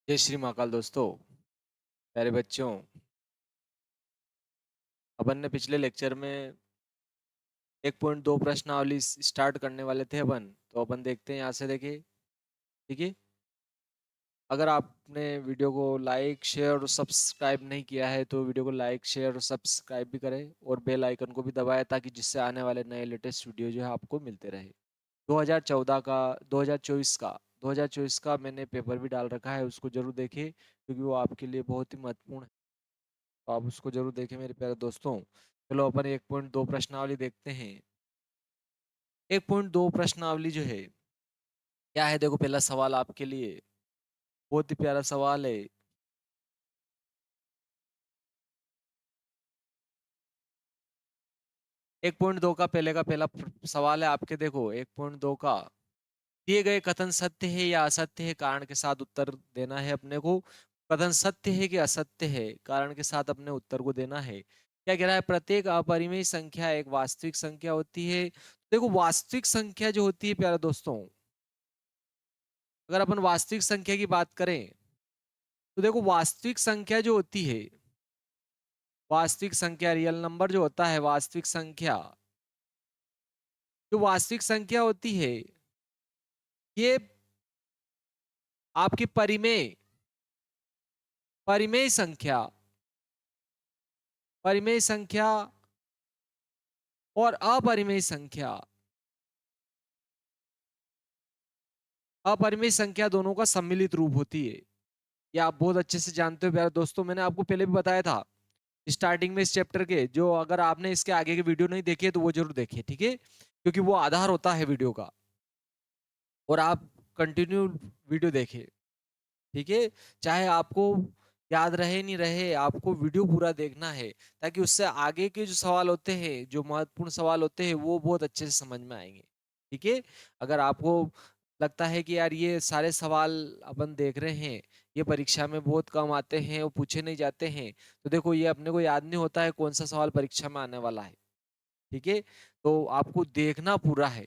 जय श्री महाकाल दोस्तों। प्यारे बच्चों, अपन ने पिछले लेक्चर में 1.2 प्रश्नावली स्टार्ट करने वाले थे अपन। तो अपन देखते हैं यहाँ से, देखिए। ठीक है। अगर आपने वीडियो को लाइक शेयर और सब्सक्राइब नहीं किया है तो वीडियो को लाइक शेयर और सब्सक्राइब भी करें और बेल आइकन को भी दबाएं, ताकि जिससे आने वाले नए लेटेस्ट वीडियो जो है आपको मिलते रहे। 2014 का 2024 का 2024 का मैंने पेपर भी डाल रखा है, उसको जरूर देखिए क्योंकि वो आपके लिए बहुत ही महत्वपूर्ण है। तो आप उसको जरूर देखें मेरे प्यारे दोस्तों। चलो अपन 1.2 प्रश्नावली देखते हैं। 1.2 प्रश्नावली जो है क्या है, देखो पहला सवाल आपके लिए बहुत ही प्यारा सवाल है। 1.2 का पहला सवाल है आपके, देखो 1.2 का। दिए गए कथन सत्य है या असत्य है, कारण के साथ उत्तर देना है अपने को। कथन सत्य है कि असत्य है, कारण के साथ अपने उत्तर को देना है। क्या कह रहा है, प्रत्येक अपरिमेय संख्या एक वास्तविक संख्या होती है। देखो वास्तविक संख्या जो होती है प्यारे दोस्तों, अगर अपन वास्तविक संख्या की बात करें तो देखो वास्तविक संख्या जो होती है, वास्तविक संख्या रियल नंबर जो होता है, वास्तविक संख्या जो वास्तविक संख्या होती है, ये आपकी परिमेय परिमेय संख्या परिमेय संख्या और अपरिमेय संख्या, अपरिमेय संख्या दोनों का सम्मिलित रूप होती है। ये आप बहुत अच्छे से जानते हो प्यारे दोस्तों, मैंने आपको पहले भी बताया था स्टार्टिंग में इस चैप्टर के। जो अगर आपने इसके आगे के वीडियो नहीं देखे तो वो जरूर देखिए, ठीक है, क्योंकि वो आधार होता है वीडियो का। और आप कंटिन्यू वीडियो देखें, ठीक है। चाहे आपको याद रहे नहीं रहे, आपको वीडियो पूरा देखना है, ताकि उससे आगे के जो सवाल होते हैं, जो महत्वपूर्ण सवाल होते हैं, वो बहुत अच्छे से समझ में आएंगे। ठीक है। अगर आपको लगता है कि यार ये सारे सवाल अपन देख रहे हैं, ये परीक्षा में बहुत कम आते हैं, वो पूछे नहीं जाते हैं, तो देखो ये अपने को याद नहीं होता है कौन सा सवाल परीक्षा में आने वाला है। ठीक है। तो आपको देखना पूरा है।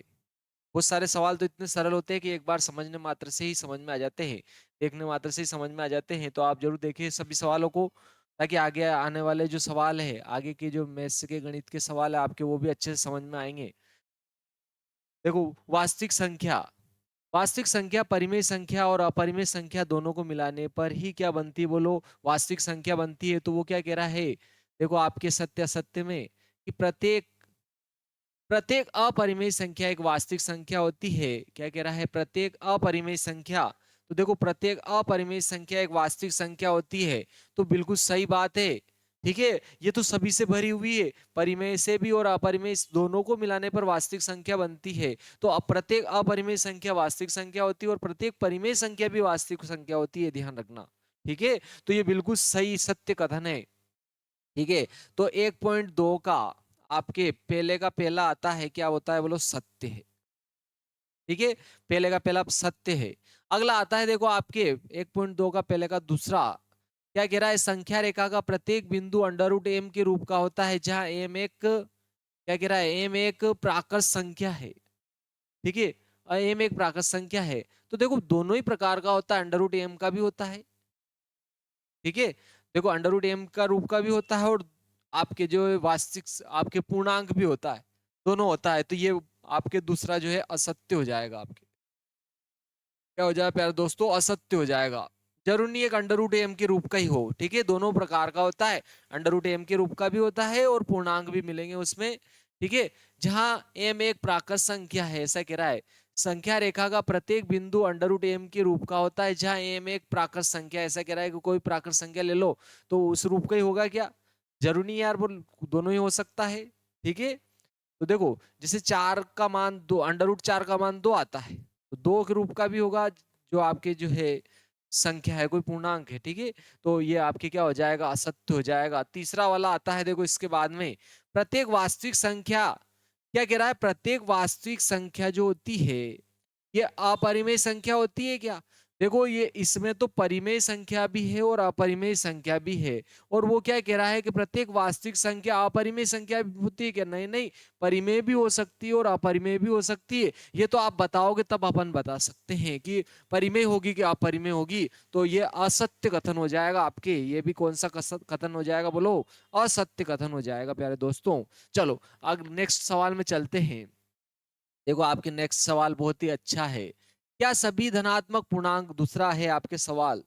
बहुत सारे सवाल तो इतने सरल होते हैं कि एक बार समझने मात्र से ही समझ में आ जाते हैं, देखने मात्र से ही समझ में आ जाते हैं। तो आप जरूर देखिए सभी सवालों को, ताकि आगे आने वाले जो सवाल है, आगे के जो मैथ्स के गणित के सवाल है आपके, वो भी अच्छे से समझ में आएंगे। देखो वास्तविक संख्या परिमेय संख्या और अपरिमेय संख्या दोनों को मिलाने पर ही क्या बनती है, बोलो वास्तविक संख्या बनती है। तो वो क्या कह रहा है, देखो आपके सत्य असत्य में कि प्रत्येक प्रत्येक अपरिमेय संख्या एक वास्तविक संख्या होती है। क्या कह रहा है, प्रत्येक अपरिमेय संख्या। तो देखो प्रत्येक अपरिमेय संख्या एक वास्तविक संख्या होती है, तो बिल्कुल सही बात है। ठीक है। ये तो सभी से भरी हुई है, परिमेय से भी और अपरिमेय दोनों को मिलाने पर वास्तविक संख्या बनती है। तो अब प्रत्येक अपरिमेय संख्या वास्तविक संख्या होती है और प्रत्येक परिमेय संख्या भी वास्तविक संख्या होती है, ध्यान रखना। ठीक है। तो ये बिल्कुल सही सत्य कथन है। ठीक है। तो 1.2 का आपके पहले का पहला आता है, क्या होता है, बोलो सत्य है। ठीक है। पहले का पहला सत्य है। अगला आता है, देखो आपके 1.2 का पहले का दूसरा। क्या कह रहा है, संख्या रेखा का प्रत्येक बिंदु अंडर रूट एम के रूप का होता है, जहां एम एक, क्या कह रहा है, एम एक प्राकृत संख्या है। ठीक है। एम एक प्राकृत संख्या है। तो देखो दोनों ही प्रकार का होता है, अंडर रूट एम का भी होता है। ठीक है। देखो अंडर रूट एम का रूप का भी होता है और आपके जो वास्तविक आपके पूर्णांक भी होता है, दोनों होता है। तो ये आपके दूसरा जो है असत्य हो जाएगा, आपके क्या हो जाएगा प्यारे दोस्तों, असत्य हो जाएगा। जरूर नहीं एक अंडर रूट एम के रूप का ही हो, ठीक है, दोनों प्रकार का होता है। अंडर रूट एम के रूप का भी होता है और पूर्णांक भी मिलेंगे उसमें। ठीक है। जहां एम एक प्राकृत संख्या है, ऐसा कह रहा है, संख्या रेखा का प्रत्येक बिंदु अंडर रूट एम के रूप का होता है, जहां एम एक प्राकृत संख्या, ऐसा कह रहा है कि कोई प्राकृत संख्या ले लो तो उस रूप का ही होगा क्या, जरूर नहीं यार, बोल दोनों ही हो सकता है। ठीक है। तो देखो जैसे 4 का मान 2, अंडर रूट 4 का मान 2 आता है, तो 2 के रूप का भी होगा, जो आपके जो है संख्या है, कोई पूर्णांक है। ठीक है। तो ये आपके क्या हो जाएगा, असत्य हो जाएगा। तीसरा वाला आता है, देखो इसके बाद में, प्रत्येक वास्तविक संख्या, क्या कह रहा है, प्रत्येक वास्तविक संख्या जो होती है ये अपरिमेय संख्या होती है क्या, देखो ये इसमें तो परिमेय संख्या भी है और अपरिमेय संख्या भी है। और वो क्या कह रहा है कि प्रत्येक वास्तविक संख्या अपरिमेय संख्या भी होती है क्या? नहीं नहीं, परिमेय भी हो सकती है और अपरिमेय भी हो सकती है। ये तो आप बताओगे तब अपन बता सकते हैं कि परिमेय होगी कि अपरिमेय होगी। तो ये असत्य कथन हो जाएगा आपके। ये भी कौन सा कथन हो जाएगा बोलो? असत्य कथन हो जाएगा प्यारे दोस्तों। चलो अब नेक्स्ट सवाल में चलते हैं। देखो आपके नेक्स्ट सवाल बहुत ही अच्छा है। क्या सभी धनात्मक पूर्णांक, दूसरा है आपके सवाल,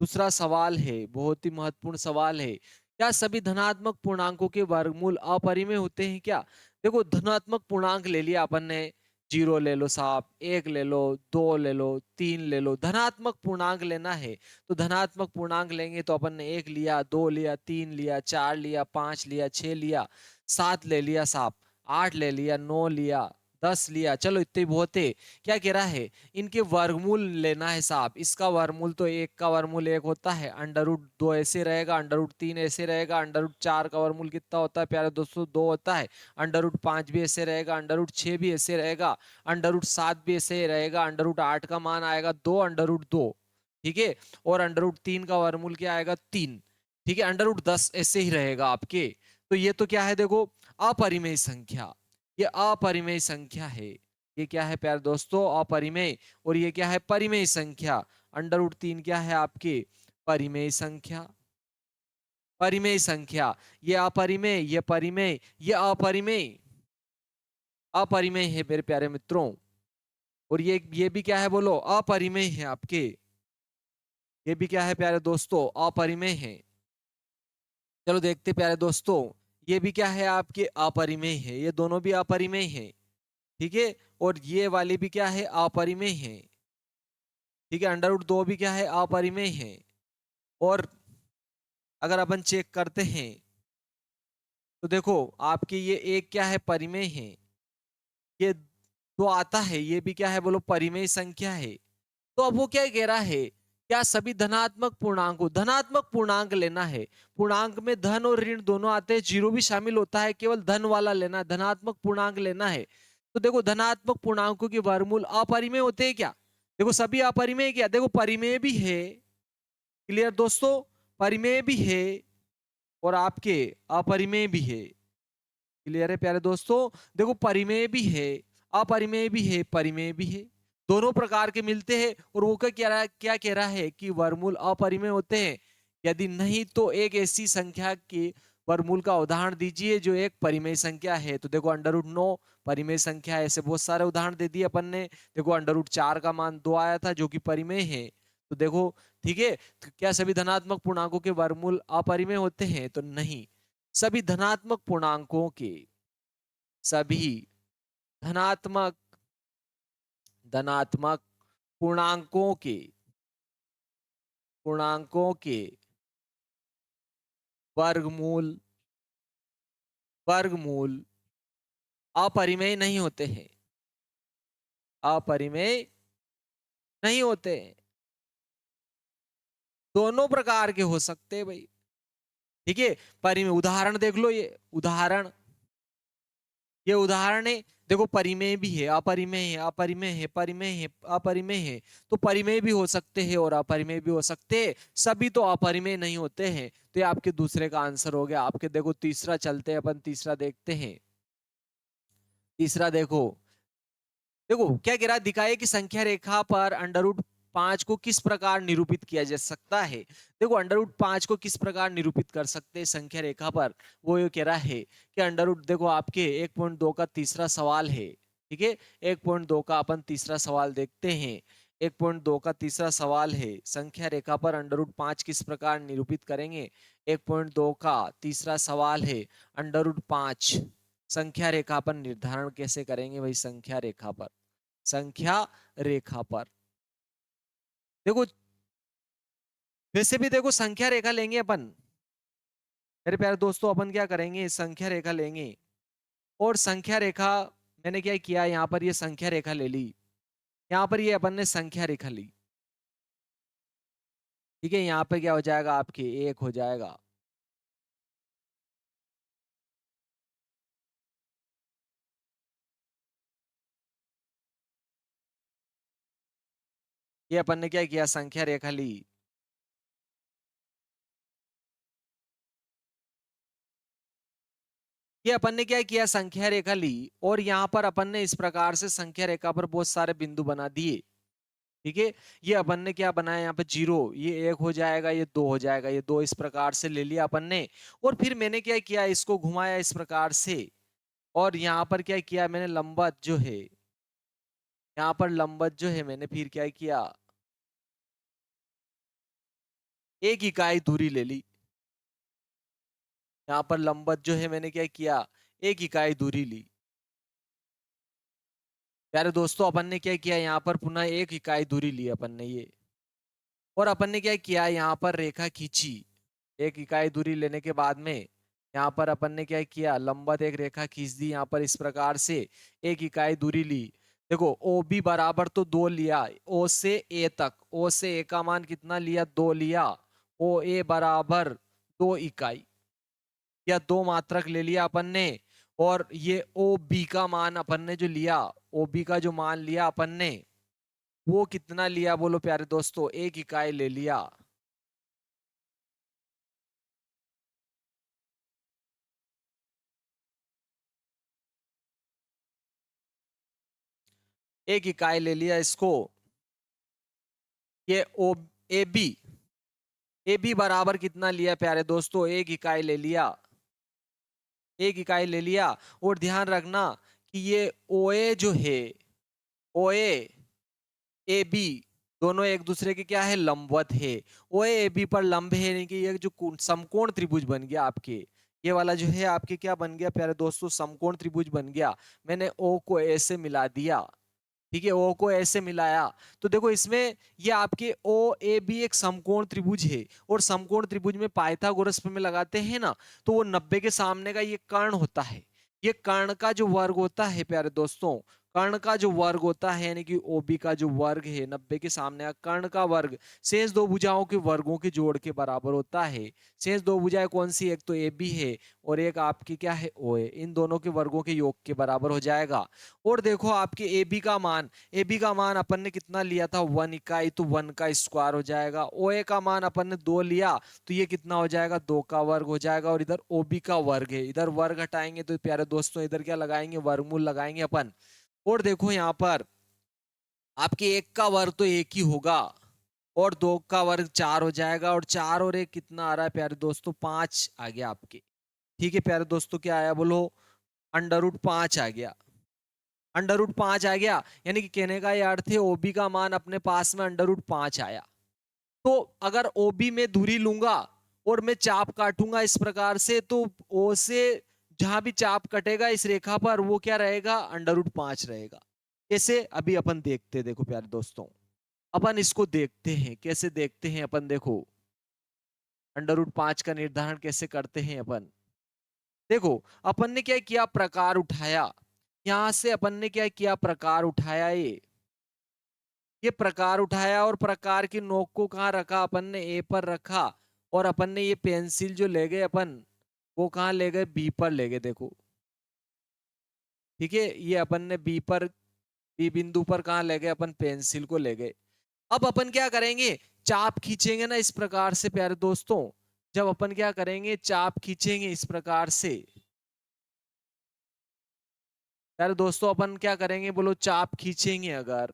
दूसरा सवाल है, बहुत ही महत्वपूर्ण सवाल है। क्या सभी धनात्मक पूर्णांकों के वर्गमूल अपरिमेय होते हैं क्या? देखो धनात्मक पूर्णांक ले लिया अपन ने, जीरो ले लो साहब, एक ले लो, दो ले लो, तीन ले लो। धनात्मक पूर्णांक लेना है तो धनात्मक पूर्णांक लेंगे तो अपन ने एक लिया, दो लिया, तीन लिया, चार लिया, पांच लिया, छह लिया, सात ले लिया साहब, आठ ले लिया, नौ लिया, 10 लिया। चलो इतने बहुत है। क्या कह रहा है? इनके वर्गमूल लेना है साहब। इसका वर्गमूल तो एक का वर्गमूल एक होता है, अंडर रूट दो ऐसे रहेगा, अंडर रूट तीन ऐसे रहेगा, अंडर रूट चार का वर्गमूल कितना होता है प्यारे दोस्तों? दो होता है। अंडर रूट पांच भी ऐसे रहेगा, अंडर रूट छह भी ऐसे रहेगा, अंडर रूट सात भी ऐसे रहेगा, अंडर रूट आठ का मान आएगा दो, अंडर रूट दो। ठीक है। और अंडर रूट तीन का वर्गमूल क्या आएगा? तीन। ठीक है। अंडर रूट 10 ऐसे ही रहेगा आपके। तो ये तो क्या है देखो, अपरिमेय संख्या। ये अपरिमेय संख्या है। ये क्या है प्यारे दोस्तों? अपरिमेय। और ये क्या है? परिमेय संख्या। अंडर रूट तीन क्या है आपके? परिमेय संख्या। परिमेय संख्या। ये अपरिमेय, ये परिमेय, ये अपरिमेय। अपरिमेय है मेरे प्यारे मित्रों। और ये भी क्या है बोलो? अपरिमेय है आपके। ये भी क्या है प्यारे दोस्तों? अपरिमेय है। चलो देखते प्यारे दोस्तों। ये भी क्या है आपके? अपरिमेय है। ये दोनों भी अपरिमेय है। ठीक है। और ये वाली भी क्या है? अपरिमेय है। ठीक है। अंडर रूट दो भी क्या है? अपरिमेय है। और अगर अपन चेक करते हैं तो देखो आपकी ये एक क्या है? परिमेय है। ये दो आता है, ये भी क्या है बोलो? परिमेय संख्या है। तो अब वो क्या कह रहा है? क्या सभी धनात्मक पूर्णांकों, धनात्मक पूर्णांक लेना है। पूर्णांक में धन और ऋण दोनों आते हैं, जीरो भी शामिल होता है, केवल धन वाला लेना है, धनात्मक पूर्णांक लेना है। तो देखो धनात्मक पूर्णांकों के वर्गमूल अपरिमेय होते हैं क्या? देखो सभी अपरिमेय क्या? देखो परिमेय भी है। क्लियर दोस्तों? परिमेय भी है और आपके अपरिमेय भी है। क्लियर है प्यारे दोस्तों? देखो परिमेय भी है, अपरिमेय भी है, परिमेय भी है। दोनों प्रकार के मिलते हैं। और वो क्या कह रहा है कि वर्गमूल अपरिमेय होते हैं। यदि नहीं तो एक ऐसी संख्या के वर्गमूल का उदाहरण दीजिए जो एक परिमेय संख्या है। तो देखो अंडर रूट नौ परिमेय संख्या है। ऐसे बहुत सारे उदाहरण दे दिए अपन ने। देखो अंडर रूट चार का मान दो आया था जो कि परिमेय है। तो देखो ठीक है। तो क्या सभी धनात्मक पूर्णांकों के वर्गमूल अपरिमेय होते हैं? तो नहीं। सभी धनात्मक पूर्णांकों के, सभी धनात्मक धनात्मक पूर्णांकों के, पूर्णांकों के वर्गमूल, वर्गमूल अपरिमेय नहीं होते हैं। अपरिमेय नहीं होते हैं। दोनों प्रकार के हो सकते हैं भाई। ठीक है। परिमेय उदाहरण देख लो, ये उदाहरण, ये उदाहरण है। देखो परिमेय भी है, अपरिमेय है, अपरिमेय है, परिमेय है, अपरिमेय है। तो परिमेय भी हो सकते हैं और अपरिमेय भी हो सकते हैं। सभी तो अपरिमेय नहीं होते हैं। तो ये आपके दूसरे का आंसर हो गया आपके। देखो तीसरा चलते हैं अपन, तीसरा देखते हैं। तीसरा देखो, देखो क्या कह रहा है? दिखाए कि संख्या रेखा पर अंडर रूट पांच को किस प्रकार निरूपित किया जा सकता है। देखो अंडर रूट पांच को किस प्रकार निरूपित कर सकते हैं संख्या रेखा पर। वो ये कह रहा है कि अंडर रूट, देखो आपके 1.2 का तीसरा सवाल है। ठीक है। 1.2 का अपन तीसरा सवाल देखते हैं। 1.2 का तीसरा सवाल है, संख्या रेखा पर अंडर रूट पांच किस प्रकार निरूपित करेंगे। 1.2 का तीसरा सवाल है, अंडर रूट पांच संख्या रेखा पर निर्धारण कैसे करेंगे भाई? संख्या रेखा पर, संख्या रेखा पर देखो, वैसे भी देखो संख्या रेखा लेंगे अपन मेरे प्यारे दोस्तों। अपन क्या करेंगे? संख्या रेखा लेंगे। और संख्या रेखा मैंने क्या किया, यहाँ पर ये संख्या रेखा ले ली। यहाँ पर ये अपन ने संख्या रेखा ली। ठीक है। यहाँ पर क्या हो जाएगा आपके? एक हो जाएगा। ये अपन ने क्या किया, संख्या रेखा ली। ये अपन ने क्या किया, संख्या रेखा ली, और यहाँ पर अपन ने इस प्रकार से संख्या रेखा पर बहुत सारे बिंदु बना दिए। ठीक है, ये अपन ने क्या बनाया, यहाँ पे जीरो, ये एक हो जाएगा, ये दो हो जाएगा, ये दो, इस प्रकार से ले लिया अपन ने। और फिर मैंने क्या किया, इसको घुमाया इस प्रकार से, और यहाँ पर क्या किया मैंने, लंबवत जो है, यहाँ पर लंबवत जो है मैंने फिर क्या किया, एक इकाई दूरी ले ली। यहाँ पर लंबवत जो है मैंने क्या किया, एक इकाई दूरी ली। प्यारे दोस्तों, अपन ने क्या किया, यहाँ पर पुनः एक इकाई दूरी ली अपन ने ये, और अपन ने क्या किया, यहाँ पर रेखा खींची। एक इकाई दूरी लेने के बाद में यहाँ पर अपन ने क्या किया, लंबवत एक रेखा खींच दी यहाँ पर इस प्रकार से, एक इकाई दूरी ली। देखो ओ बी बराबर तो दो लिया, ओ से ए तक, ओ से ए का मान कितना लिया, दो लिया। ओ ए बराबर दो इकाई या दो मात्रक ले लिया अपन ने। और ये ओ बी का मान अपन ने जो लिया, ओ बी का जो मान लिया अपन ने, वो कितना लिया बोलो प्यारे दोस्तों, एक इकाई ले लिया। एक इकाई ले लिया इसको। ये ओ ए बी बराबर कितना लिया प्यारे दोस्तों, एक इकाई ले लिया, एक इकाई ले लिया। और ध्यान रखना कि ये ओ ए जो है, ओ ए बी, दोनों एक दूसरे के क्या है, लंबवत है। ओ ए बी पर लंब है, यानी कि ये जो समकोण त्रिभुज बन गया आपके, ये वाला जो है आपके क्या बन गया प्यारे दोस्तों, समकोण त्रिभुज बन गया। मैंने ओ को ए से मिला दिया। ठीक है, ओ को ऐसे मिलाया, तो देखो इसमें ये आपके ओ ए बी एक समकोण त्रिभुज है, और समकोण त्रिभुज में पाइथागोरस में लगाते हैं ना, तो वो 90 के सामने का ये कर्ण होता है। ये कर्ण का जो वर्ग होता है प्यारे दोस्तों, कर्ण का जो वर्ग होता है, यानी कि ओबी का जो वर्ग है 90 के सामने का कर्ण का वर्ग, शेष दो भुजाओं के वर्गों के जोड़ के बराबर होता है। शेष दो भुजाएं कौन सी, एक तो ए बी है और एक आपकी क्या है, ओ है, इन दोनों के वर्गों के योग के बराबर हो जाएगा। और देखो आपके ए बी का मान, ए बी का मान अपन ने कितना लिया था, वन इकाई, तो वन का स्क्वायर हो जाएगा। ओ ए का मान अपन ने दो लिया, तो ये कितना हो जाएगा, दो का वर्ग हो जाएगा। और इधर ओ बी का वर्ग है, इधर वर्ग हटाएंगे तो प्यारे दोस्तों इधर क्या लगाएंगे, वर्गमूल लगाएंगे अपन। और देखो यहाँ पर आपके एक का वर्ग तो एक ही होगा, और दो का वर्ग चार हो जाएगा, और चार और एक कितना आ रहा है प्यारे दोस्तों, पांच आ गया आपके। ठीक है प्यारे दोस्तों, क्या आया बोलो, अंडर रूट पांच आ गया। अंडर रूट पांच आ गया, यानी कि कहने का ये अर्थ है ओबी का मान अपने पास में अंडर रूट पांच आया। तो अगर ओबी में दूरी लूंगा और मैं चाप काटूंगा इस प्रकार से, तो ओ से जहां भी चाप कटेगा इस रेखा पर, वो क्या रहेगा, अंडर रूट पांच रहेगा। कैसे, अभी अपन देखते हैं, देखो प्यारे दोस्तों, अपन इसको देखते हैं, कैसे देखते हैं अपन, देखो अंडर रूट पांच का निर्धारण कैसे करते हैं अपन। देखो अपन ने क्या किया, प्रकार उठाया, यहां से अपन ने क्या किया, प्रकार उठाया, ये प्रकार उठाया, और प्रकार की नोक को कहाँ रखा, अपन ने ए पर रखा। और अपन ने ये पेंसिल जो ले गए अपन, वो कहाँ ले गए, बी पर ले गए, देखो। ठीक है, ये अपन ने बी पर, बी बिंदु पर कहाँ ले गए, अपन पेंसिल को ले गए। अब अपन क्या करेंगे, चाप खींचेंगे ना इस प्रकार से प्यारे दोस्तों। जब अपन क्या करेंगे, चाप खींचेंगे इस प्रकार से प्यारे दोस्तों, अपन क्या करेंगे बोलो, चाप खींचेंगे अगर,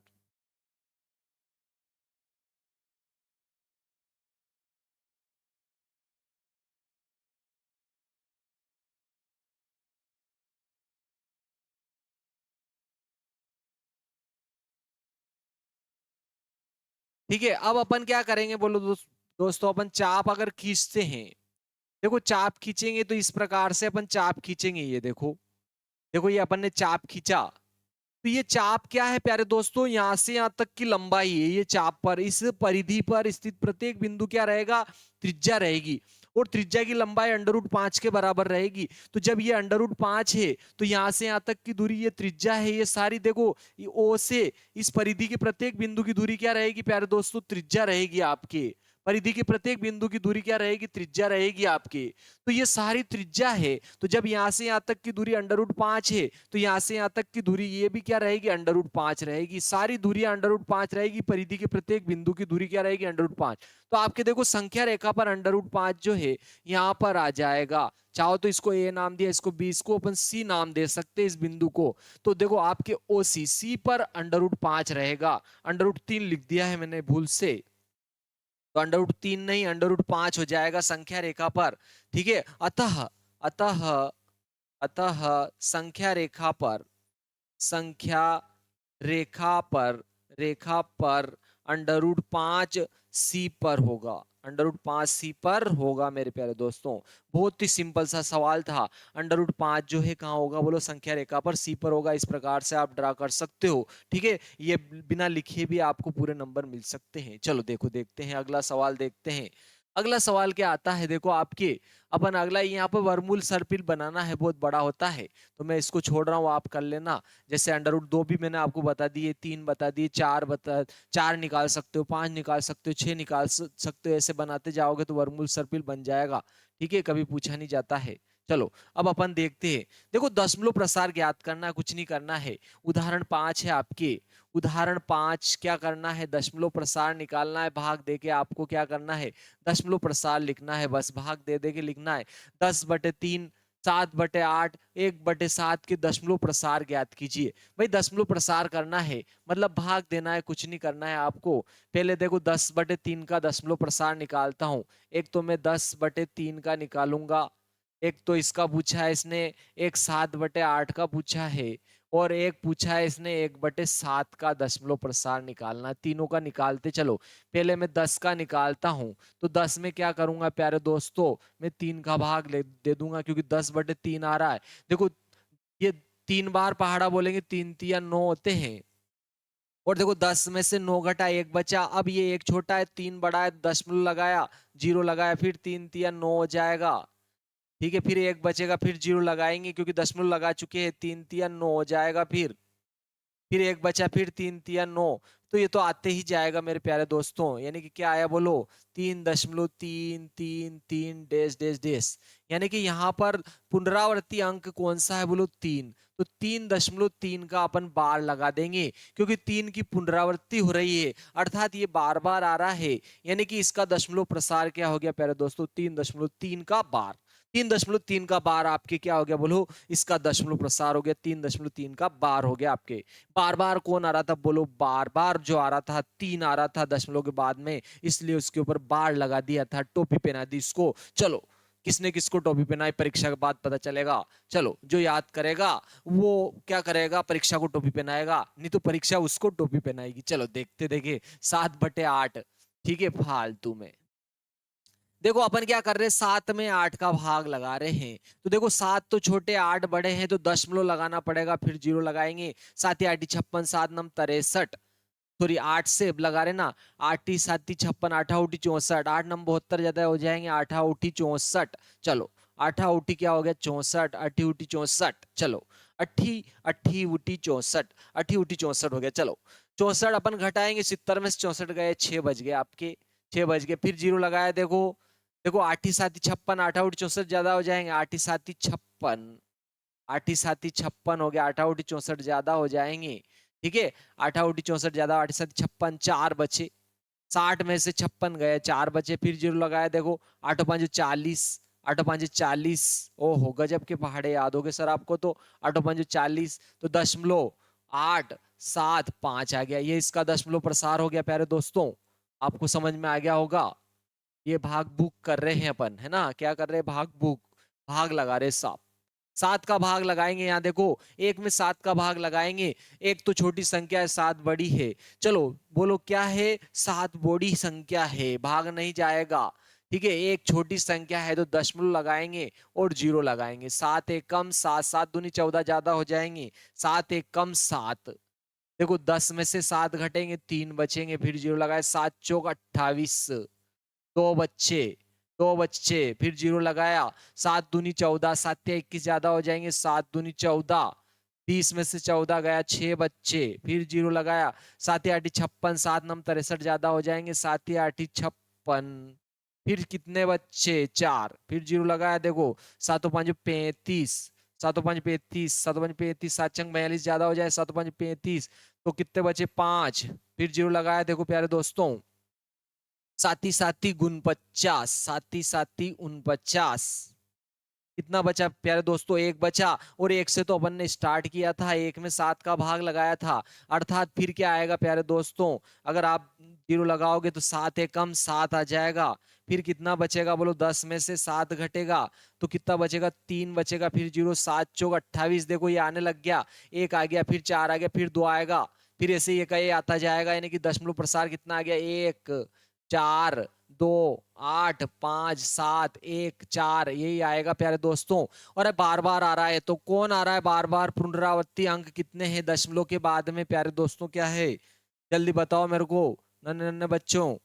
ठीक है, अब अपन क्या करेंगे बोलो दोस्तों, अपन चाप अगर खींचते हैं, देखो चाप खींचेंगे तो इस प्रकार से अपन चाप खींचेंगे, ये देखो, देखो ये अपन ने चाप खींचा, तो ये चाप क्या है प्यारे दोस्तों, यहां से यहां तक की लंबाई है, ये चाप पर, इस परिधि पर स्थित प्रत्येक बिंदु क्या रहेगा, त्रिज्या रहेगी। और त्रिज्या की लंबाई अंडर रूट पांच के बराबर रहेगी। तो जब ये अंडर रूट पांच है, तो यहां से यहां तक की दूरी ये त्रिज्या है, ये सारी देखो, ओ से इस परिधि के प्रत्येक बिंदु की दूरी क्या रहेगी प्यारे दोस्तों, त्रिज्या रहेगी आपके। परिधि के प्रत्येक बिंदु की दूरी क्या रहेगी, त्रिज्या रहेगी आपकी। तो ये सारी त्रिज्या है। तो जब यहां से यहां तक की दूरी √5 है, तो यहां से यहां तक की दूरी ये भी क्या रहेगी, √5 रहेगी। सारी दूरियां √5 रहेगी। परिधि के प्रत्येक बिंदु की दूरी क्या रहेगी, √5। तो आपके देखो संख्या रेखा पर √5 जो है यहाँ पर आ जाएगा। चाहो तो इसको ए नाम दिया, इसको बी, इसको अपन सी नाम दे सकते हैं इस बिंदु को। तो देखो आपके ओ सी पर √5 रहेगा। √3 लिख दिया है मैंने भूल से, तो √3 नहीं √5 हो जाएगा संख्या रेखा पर। ठीक है। अतः अतः अतः संख्या रेखा पर, संख्या रेखा पर √5 सी पर होगा। √5 सी पर होगा मेरे प्यारे दोस्तों। बहुत ही सिंपल सा सवाल था। √5 जो है कहाँ होगा बोलो, संख्या रेखा पर सी पर होगा। इस प्रकार से आप ड्रा कर सकते हो। ठीक है, ये बिना लिखे भी आपको पूरे नंबर मिल सकते हैं। चलो देखो, देखते हैं अगला सवाल, देखते हैं अगला सवाल क्या आता है। देखो आपके अपन अगला यहाँ पर वर्मूल सर्पिल बनाना है, बहुत बड़ा होता है, तो मैं इसको छोड़ रहा हूँ, आप कर लेना। जैसे √2 भी मैंने आपको बता दिए, 3 बता दिए, 4 निकाल सकते हो, 5 निकाल सकते हो, 6 निकाल सकते हो। ऐसे बनाते जाओगे तो वर्मूल सर्पिल बन जाएगा। ठीक है, कभी पूछा नहीं जाता है। चलो अब अपन देखते हैं। देखो दशमलव प्रसार ज्ञात करना, कुछ नहीं करना है। उदाहरण 5 है आपके। उदाहरण 5 क्या करना है, दशमलव प्रसार निकालना है। भाग दे के आपको क्या करना है, दशमलव प्रसार लिखना है। बस भाग दे दे के लिखना है। 10/3, 7/8, 1/7 के दशमलव प्रसार ज्ञात कीजिए। भाई दशमलव प्रसार करना है मतलब भाग देना है, कुछ नहीं करना है आपको। पहले देखो 10/3 का दशमलव प्रसार निकालता हूं। एक तो मैं 10/3 का निकालूंगा, एक तो इसका पूछा है इसने, एक 7/8 का पूछा है, और एक पूछा है इसने 1/7 का दशमलव प्रसार निकालना। तीनों का निकालते चलो। पहले मैं 10 का निकालता हूं, तो 10 में क्या करूंगा प्यारे दोस्तों, मैं 3 का भाग दे दूंगा, क्योंकि 10/3 आ रहा है। देखो ये 3 बार पहाड़ा बोलेंगे, 3 तिया 9 होते हैं। और देखो 10 में से 9 घटा 1 बचा। अब ये एक छोटा है, 3 बड़ा है, दशमलव लगाया, जीरो लगाया, फिर 3 तिया 9 हो जाएगा। ठीक है, फिर एक बचेगा, फिर जीरो लगाएंगे क्योंकि दशमलव लगा चुके हैं। 3 तिया 9 हो जाएगा। फिर एक बचा, फिर 3 तिया 9। तो ये तो आते ही जाएगा मेरे प्यारे दोस्तों। यानी कि क्या आया बोलो, 3.333 डैश डैश डैश। यानी कि यहाँ पर पुनरावर्ती अंक कौन सा है बोलो, 3। तो 3.3 का अपन बार लगा देंगे, क्योंकि 3 की पुनरावृत्ति हो रही है, अर्थात ये बार बार आ रहा है। यानी कि इसका दशमलव प्रसार क्या हो गया प्यारे दोस्तों, 3.3 का बार। 3.3 का बार आपके क्या हो गया बोलो, इसका दशमलव प्रसार हो गया। 3.3 का बार हो गया आपके। बार बार कौन आ रहा था बोलो, बार बार जो आ रहा था 3 आ रहा था दशमलव के बाद में, इसलिए उसके ऊपर बार लगा दिया था, टोपी पहना दी इसको। चलो किसने किसको टोपी पहनाई परीक्षा के बाद पता चलेगा। चलो जो याद करेगा वो क्या करेगा, परीक्षा को टोपी पहनाएगा, नहीं तो परीक्षा उसको टोपी पहनाएगी। चलो देखते देखे 7/8। ठीक है, फालतू में देखो अपन क्या कर रहे हैं, 7 में 8 का भाग लगा रहे हैं। तो देखो 7 तो छोटे, 8 बड़े हैं, तो दशमलव लगाना पड़ेगा, फिर जीरो लगाएंगे। 7 8 56, 7 9 63, सॉरी 8 से लगा रहे ना। 8 7 56, 8 8 64, 8 9 72 ज्यादा हो जाएंगे, 8 8 64। चलो 8 8 क्या हो गया 64, 8 8 64। चलो 8 8 64, 8 8 64 हो गया। चलो 64 अपन घटाएंगे, 70 में से 64 गए, 6 बज गए आपके, 6 बज गए। फिर जीरो लगाया, देखो देखो 8 7 56, 8 8 64 ज्यादा हो जाएंगे, 8 7 56, 8 7 56 हो गया, 8 8 64 ज्यादा हो जाएंगे। ठीक है, 8 8 64 ज्यादा, 8 7 56, 4 बचे। 60 में से 56 गए, 4 बचे, फिर जीरो लगाया, देखो 8 5 40, 8 5 40। ओ हो गजब के पहाड़े याद हो गए सर आपको तो। 8 5 40, तो दशमलव 8 7 5 आ गया। ये इसका दशमलव प्रसार हो गया प्यारे दोस्तों। आपको समझ में आ गया होगा। ये भाग बुक कर रहे हैं अपन, है ना, क्या कर रहे हैं, भाग बुक, भाग लगा रहे साहब। 7 का भाग लगाएंगे, यहाँ देखो एक में 7 का भाग लगाएंगे। एक तो छोटी संख्या है, 7 बड़ी है। चलो बोलो क्या है, 7 बड़ी संख्या है, भाग नहीं जाएगा। ठीक है, एक छोटी संख्या है तो दशमलव लगाएंगे और जीरो लगाएंगे। 7 एक कम 7, 7 दूनी 14 ज्यादा हो जाएंगे, 7 एक कम 7। देखो 10 में से 7 घटेंगे, 3 बचेंगे, फिर जीरो लगाए, 7 चौक 28, 2 बच्चे, 2 बच्चे, फिर जीरो लगाया, 7 दूनी 14, 7 या 21 ज्यादा हो जाएंगे, 7 दूनी 14, 20 में से 14 गया, 6 बच्चे, फिर जीरो लगाया, 7 या 8 56, 7 9 63 ज्यादा हो जाएंगे, 7 या 8 56, 55, फिर कितने बच्चे 4, फिर जीरो लगाया देखो 7×5 35, 7×5 7 चंग 42 ज्यादा हो जाए 7×5 तो कितने बचे 5, फिर जीरो लगाया देखो प्यारे दोस्तों, साती साती गुण 50, साती साती 49, कितना बचा प्यारे दोस्तों, एक बचा। और एक से तो अपन ने स्टार्ट किया था, एक में 7 का भाग लगाया था, अर्थात फिर क्या आएगा प्यारे दोस्तों, अगर आप जीरो लगाओगे तो 7 एकम 7 आ जाएगा। फिर कितना बचेगा बोलो, 10 में से 7 घटेगा तो कितना बचेगा, 3 बचेगा। फिर जीरो 7 चौक 28, देखो ये आने लग गया, एक आ गया, फिर 4 आ गया, फिर 2 आएगा, फिर ऐसे ये का आता जाएगा, यानी कि दशमलव प्रसार कितना आ गया, 1 4 2 8 5 7 1 4, यही आएगा प्यारे दोस्तों। और बार बार आ रहा है तो कौन आ रहा है बार बार, पुनरावृत्ति अंक कितने हैं दशमलव के बाद में प्यारे दोस्तों, क्या है जल्दी बताओ मेरे को नन्हे नन्हे बच्चों।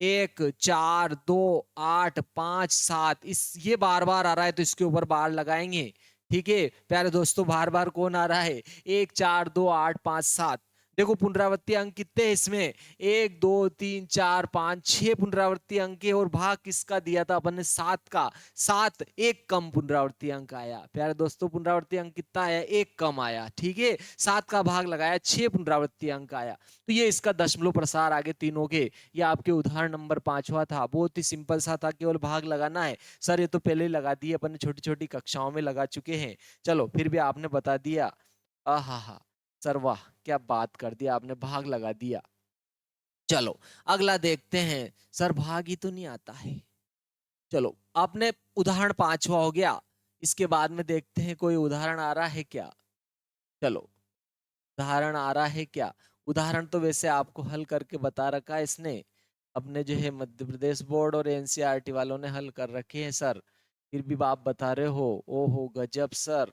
1 4 2 8 5 7, इस ये बार बार आ रहा है तो इसके ऊपर बार लगाएंगे। ठीक है प्यारे दोस्तों, बार बार कौन आ रहा है, 1 4 2 8 5 7। देखो पुनरावृत्ति अंक कितने हैं इसमें, 1 2 3 4 5 6 पुनरावृत्ति अंक है, और भाग किसका दिया था अपन ने, 7 का, 7 एक कम पुनरावृत्ति अंक आया प्यारे दोस्तों, पुनरावृत्ति अंक कितना आया, एक कम आया। ठीक है, 7 का भाग लगाया, 6 पुनरावृत्ति अंक आया। तो ये इसका दशमलव प्रसार आगे तीनों के। ये आपके उदाहरण नंबर 5वां था, बहुत ही सिंपल सा था, केवल भाग लगाना है। सर ये तो पहले ही लगा दिए अपन ने, छोटी छोटी कक्षाओं में लगा चुके हैं, चलो फिर भी आपने बता दिया, आहा सर वाह क्या बात कर दिया आपने, भाग लगा दिया। चलो अगला देखते हैं, सर भाग ही तो नहीं आता है। चलो आपने उदाहरण 5वां हो गया, इसके बाद में देखते हैं कोई उदाहरण आ रहा है क्या। चलो उदाहरण आ रहा है क्या, उदाहरण तो वैसे आपको हल करके बता रखा है इसने, अपने जो है मध्य प्रदेश बोर्ड और एनसीईआरटी वालों ने हल कर रखे हैं सर, फिर भी आप बता रहे हो, ओहो गजब सर,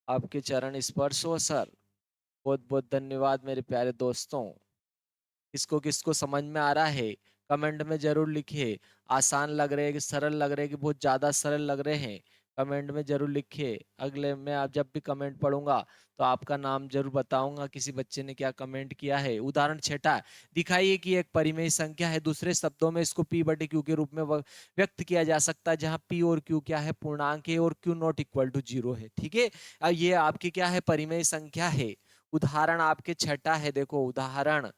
आपके चरण स्पर्श हो सर, बहुत बहुत धन्यवाद मेरे प्यारे दोस्तों। किसको किसको समझ में आ रहा है कमेंट में जरूर लिखिए, आसान लग रहे हैं कि सरल लग रहे हैं कि बहुत ज्यादा सरल लग रहे हैं, कमेंट में जरूर लिखिए। अगले मैं आप जब भी कमेंट पढ़ूंगा तो आपका नाम जरूर बताऊंगा, किसी बच्चे ने क्या कमेंट किया है। उदाहरण 6, दिखाइए कि एक परिमेय संख्या है, दूसरे शब्दों में इसको p बटे क्यू के रूप में व्यक्त किया जा सकता है, जहां p और q क्या है, पूर्णांक है, और q नॉट इक्वल टू 0 है। ठीक है, ये आपकी क्या है, परिमेय संख्या है। उदाहरण आपके 6 है, देखो उदाहरण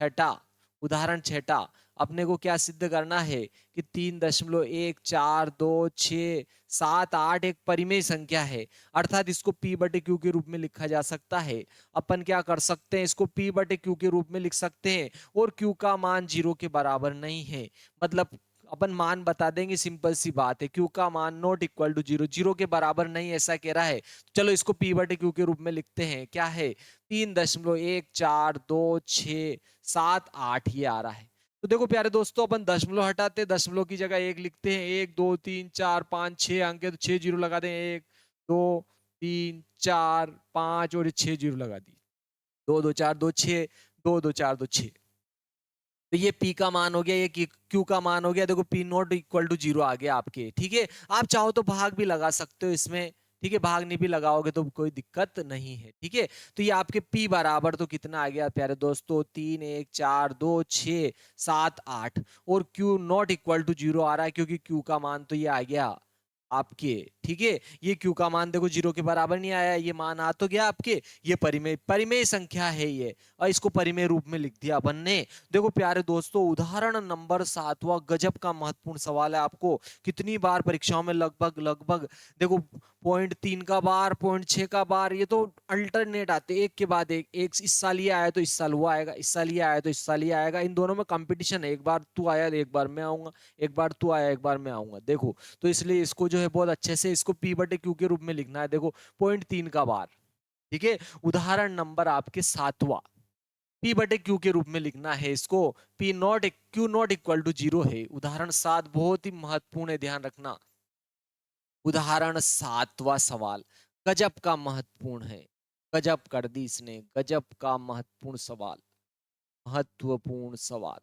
6, उदाहरण 6, अपने को क्या सिद्ध करना है कि 3.14267 एक परिमेय संख्या है, अर्थात इसको p बटे क्यू के रूप में लिखा जा सकता है। अपन क्या कर सकते हैं, इसको p बटे क्यू के रूप में लिख सकते हैं, और q का मान 0 के बराबर नहीं है, मतलब अपन मान बता देंगे, सिंपल सी बात है, q का मान नॉट इक्वल टू 0, 0 के बराबर नहीं ऐसा कह रहा है। चलो इसको p बटे क्यू के रूप में लिखते हैं, क्या है 3.14267 ये आ रहा है। तो देखो प्यारे दोस्तों, अपन दशमलव हटाते, दशमलव की जगह 1 लिखते हैं, 1 2 3 4 5 6 अंक है तो 6 जीरो लगा दें, 1 2 3 4 5 और 6 जीरो लगा दी, 2 2 4 2 6, 2 2 4 2 6। तो ये p का मान हो गया, ये q का मान हो गया, देखो p नॉट इक्वल टू 0 आ गया आपके। ठीक है, आप चाहो तो भाग भी लगा सकते हो इसमें, ठीक है, भाग नहीं भी लगाओगे तो कोई दिक्कत नहीं है। ठीक है, तो ये आपके p बराबर तो कितना आ गया प्यारे दोस्तों, 3 1 4 2 6 7 8, और q नॉट इक्वल टू 0 आ रहा है क्योंकि q का मान तो ये आ गया आपके। ठीक है, ये q का मान देखो 0 के बराबर नहीं आया, ये मान आ तो गया आपके, ये परिमेय परिमेय संख्या है ये, और इसको परिमेय रूप में लिख दिया अपन ने। देखो प्यारे दोस्तों, उदाहरण नंबर 7वां गजब का महत्वपूर्ण सवाल है, आपको कितनी बार परीक्षाओं में लगभग लगभग देखो 0.3 का बार, 0.6 का बार, ये तो अल्टरनेट आते एक के बाद एक, एक इस साल ये आया तो इस साल वो आएगा, इस साल ये आया तो इस साल ये आएगा, इन दोनों में कंपटीशन है, एक बार तू आया एक बार मैं आऊंगा, एक बार तू आया एक बार मैं आऊंगा। देखो तो इसलिए इसको जो है बहुत अच्छे से इसको p बटे क्यू के रूप में लिखना है, देखो 0.3 का बार। ठीक है, उदाहरण नंबर आपके 7वां, p बटे क्यू के रूप में लिखना है इसको, p not q not equal to 0 है। उदाहरण 7 बहुत ही महत्वपूर्ण है, ध्यान रखना। उदाहरण 7वां सवाल गजब का महत्वपूर्ण है, गजब कर दी इसने, गजब का महत्वपूर्ण सवाल, महत्वपूर्ण सवाल।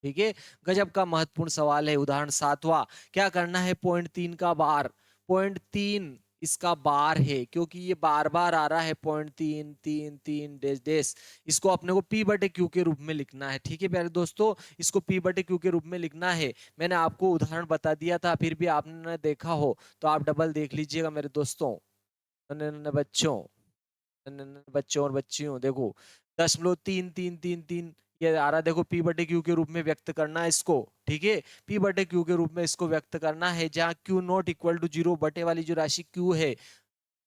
ठीक है, गजब का महत्वपूर्ण सवाल है। उदाहरण 7वां, क्या करना है, 0.3 का बार, 0.3 इसका बार है, क्योंकि ये बार बार आ रहा है 0.333 डैश डैश। इसको अपने को P बटे Q के रूप में लिखना है। ठीक है प्यारे दोस्तों, इसको P बटे Q के रूप में लिखना है। मैंने आपको उदाहरण बता दिया था, फिर भी आपने देखा हो तो आप डबल देख लीजिएगा मेरे दोस्तों। नन्हे बच्चों, बच्चों और बच्चियों, देखो 0.3333 ये आ रहा, देखो P बटे Q के रूप में व्यक्त करना है इसको। ठीक है, P बटे Q के रूप में इसको व्यक्त करना है, जहाँ Q नॉट इक्वल टू 0, बटे वाली जो राशि Q है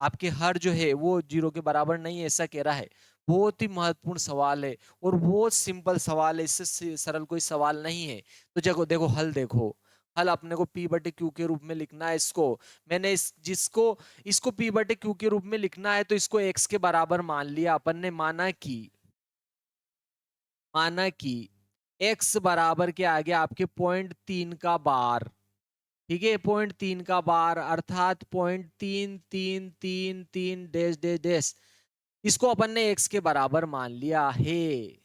आपके हर जो है वो 0 के बराबर नहीं है, ऐसा कह रहा है। बहुत ही महत्वपूर्ण सवाल है और बहुत सिंपल सवाल है, इससे सरल कोई सवाल नहीं है। तो देखो देखो हल देखो, हल अपने को P बटे Q के रूप में लिखना है इसको। मैंने इसको P बटे Q के रूप में लिखना है, तो इसको x के बराबर मान लिया अपन ने। माना कि x बराबर के आगे आपके 0.3 का बार। ठीक है, 0.3 का बार अर्थात 0.3333 डैश डैश डैश, इसको अपन ने x के बराबर मान लिया है।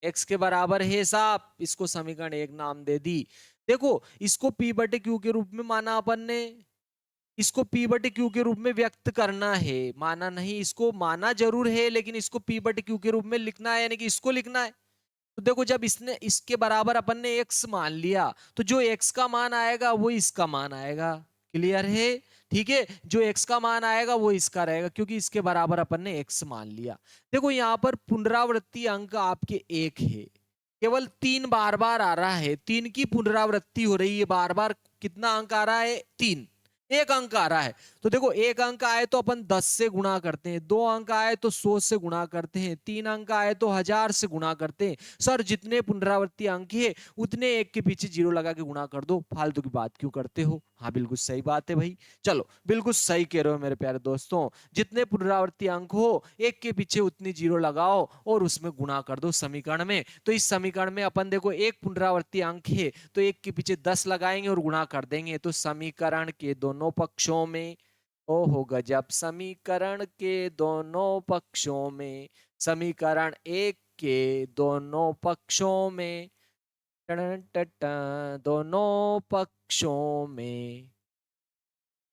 x के बराबर है साहब, इसको समीकरण 1 नाम दे दी। देखो इसको P बटे Q के रूप में माना अपन ने, इसको P बटे Q के रूप में व्यक्त करना है, माना नहीं, इसको माना जरूर है लेकिन इसको P बटे Q के रूप में लिखना है, यानी कि इसको लिखना है। तो देखो जब इसने इसके बराबर अपन ने x मान लिया, तो जो x का मान आएगा वो इसका मान आएगा। क्लियर है? ठीक है, जो x का मान आएगा वो इसका रहेगा, क्योंकि इसके बराबर अपन ने x मान लिया। देखो यहाँ पर पुनरावृत्ति अंक आपके 1 है, केवल 3 बार बार आ रहा है, 3 की पुनरावृत्ति हो रही है बार बार। कितना अंक आ रहा है? 3। एक अंक आ रहा है, तो देखो एक अंक आए तो अपन 10 से गुणा करते हैं, 2 अंक आए तो 100 से गुणा करते हैं, 3 अंक आए तो 1000 से गुणा करते हैं। सर जितने पुनरावृत्ति अंक है उतने एक के पीछे जीरो लगा के गुणा कर दो, फालतू की बात क्यों करते हो? हाँ बिल्कुल सही बात है भाई, चलो बिल्कुल सही कह रहे हो मेरे प्यारे दोस्तों। जितने पुनरावृत्ति अंक हो एक के पीछे उतनी जीरो लगाओ और उसमें गुणा कर दो समीकरण में। तो इस समीकरण में अपन देखो एक पुनरावृत्ति अंक है तो एक के पीछे 10 लगाएंगे और गुणा कर देंगे, तो समीकरण के दोनों पक्षों में, ओहो गजब, समीकरण के दोनों पक्षों में, समीकरण 1 के दोनों पक्षों में, दोनों पक्षों में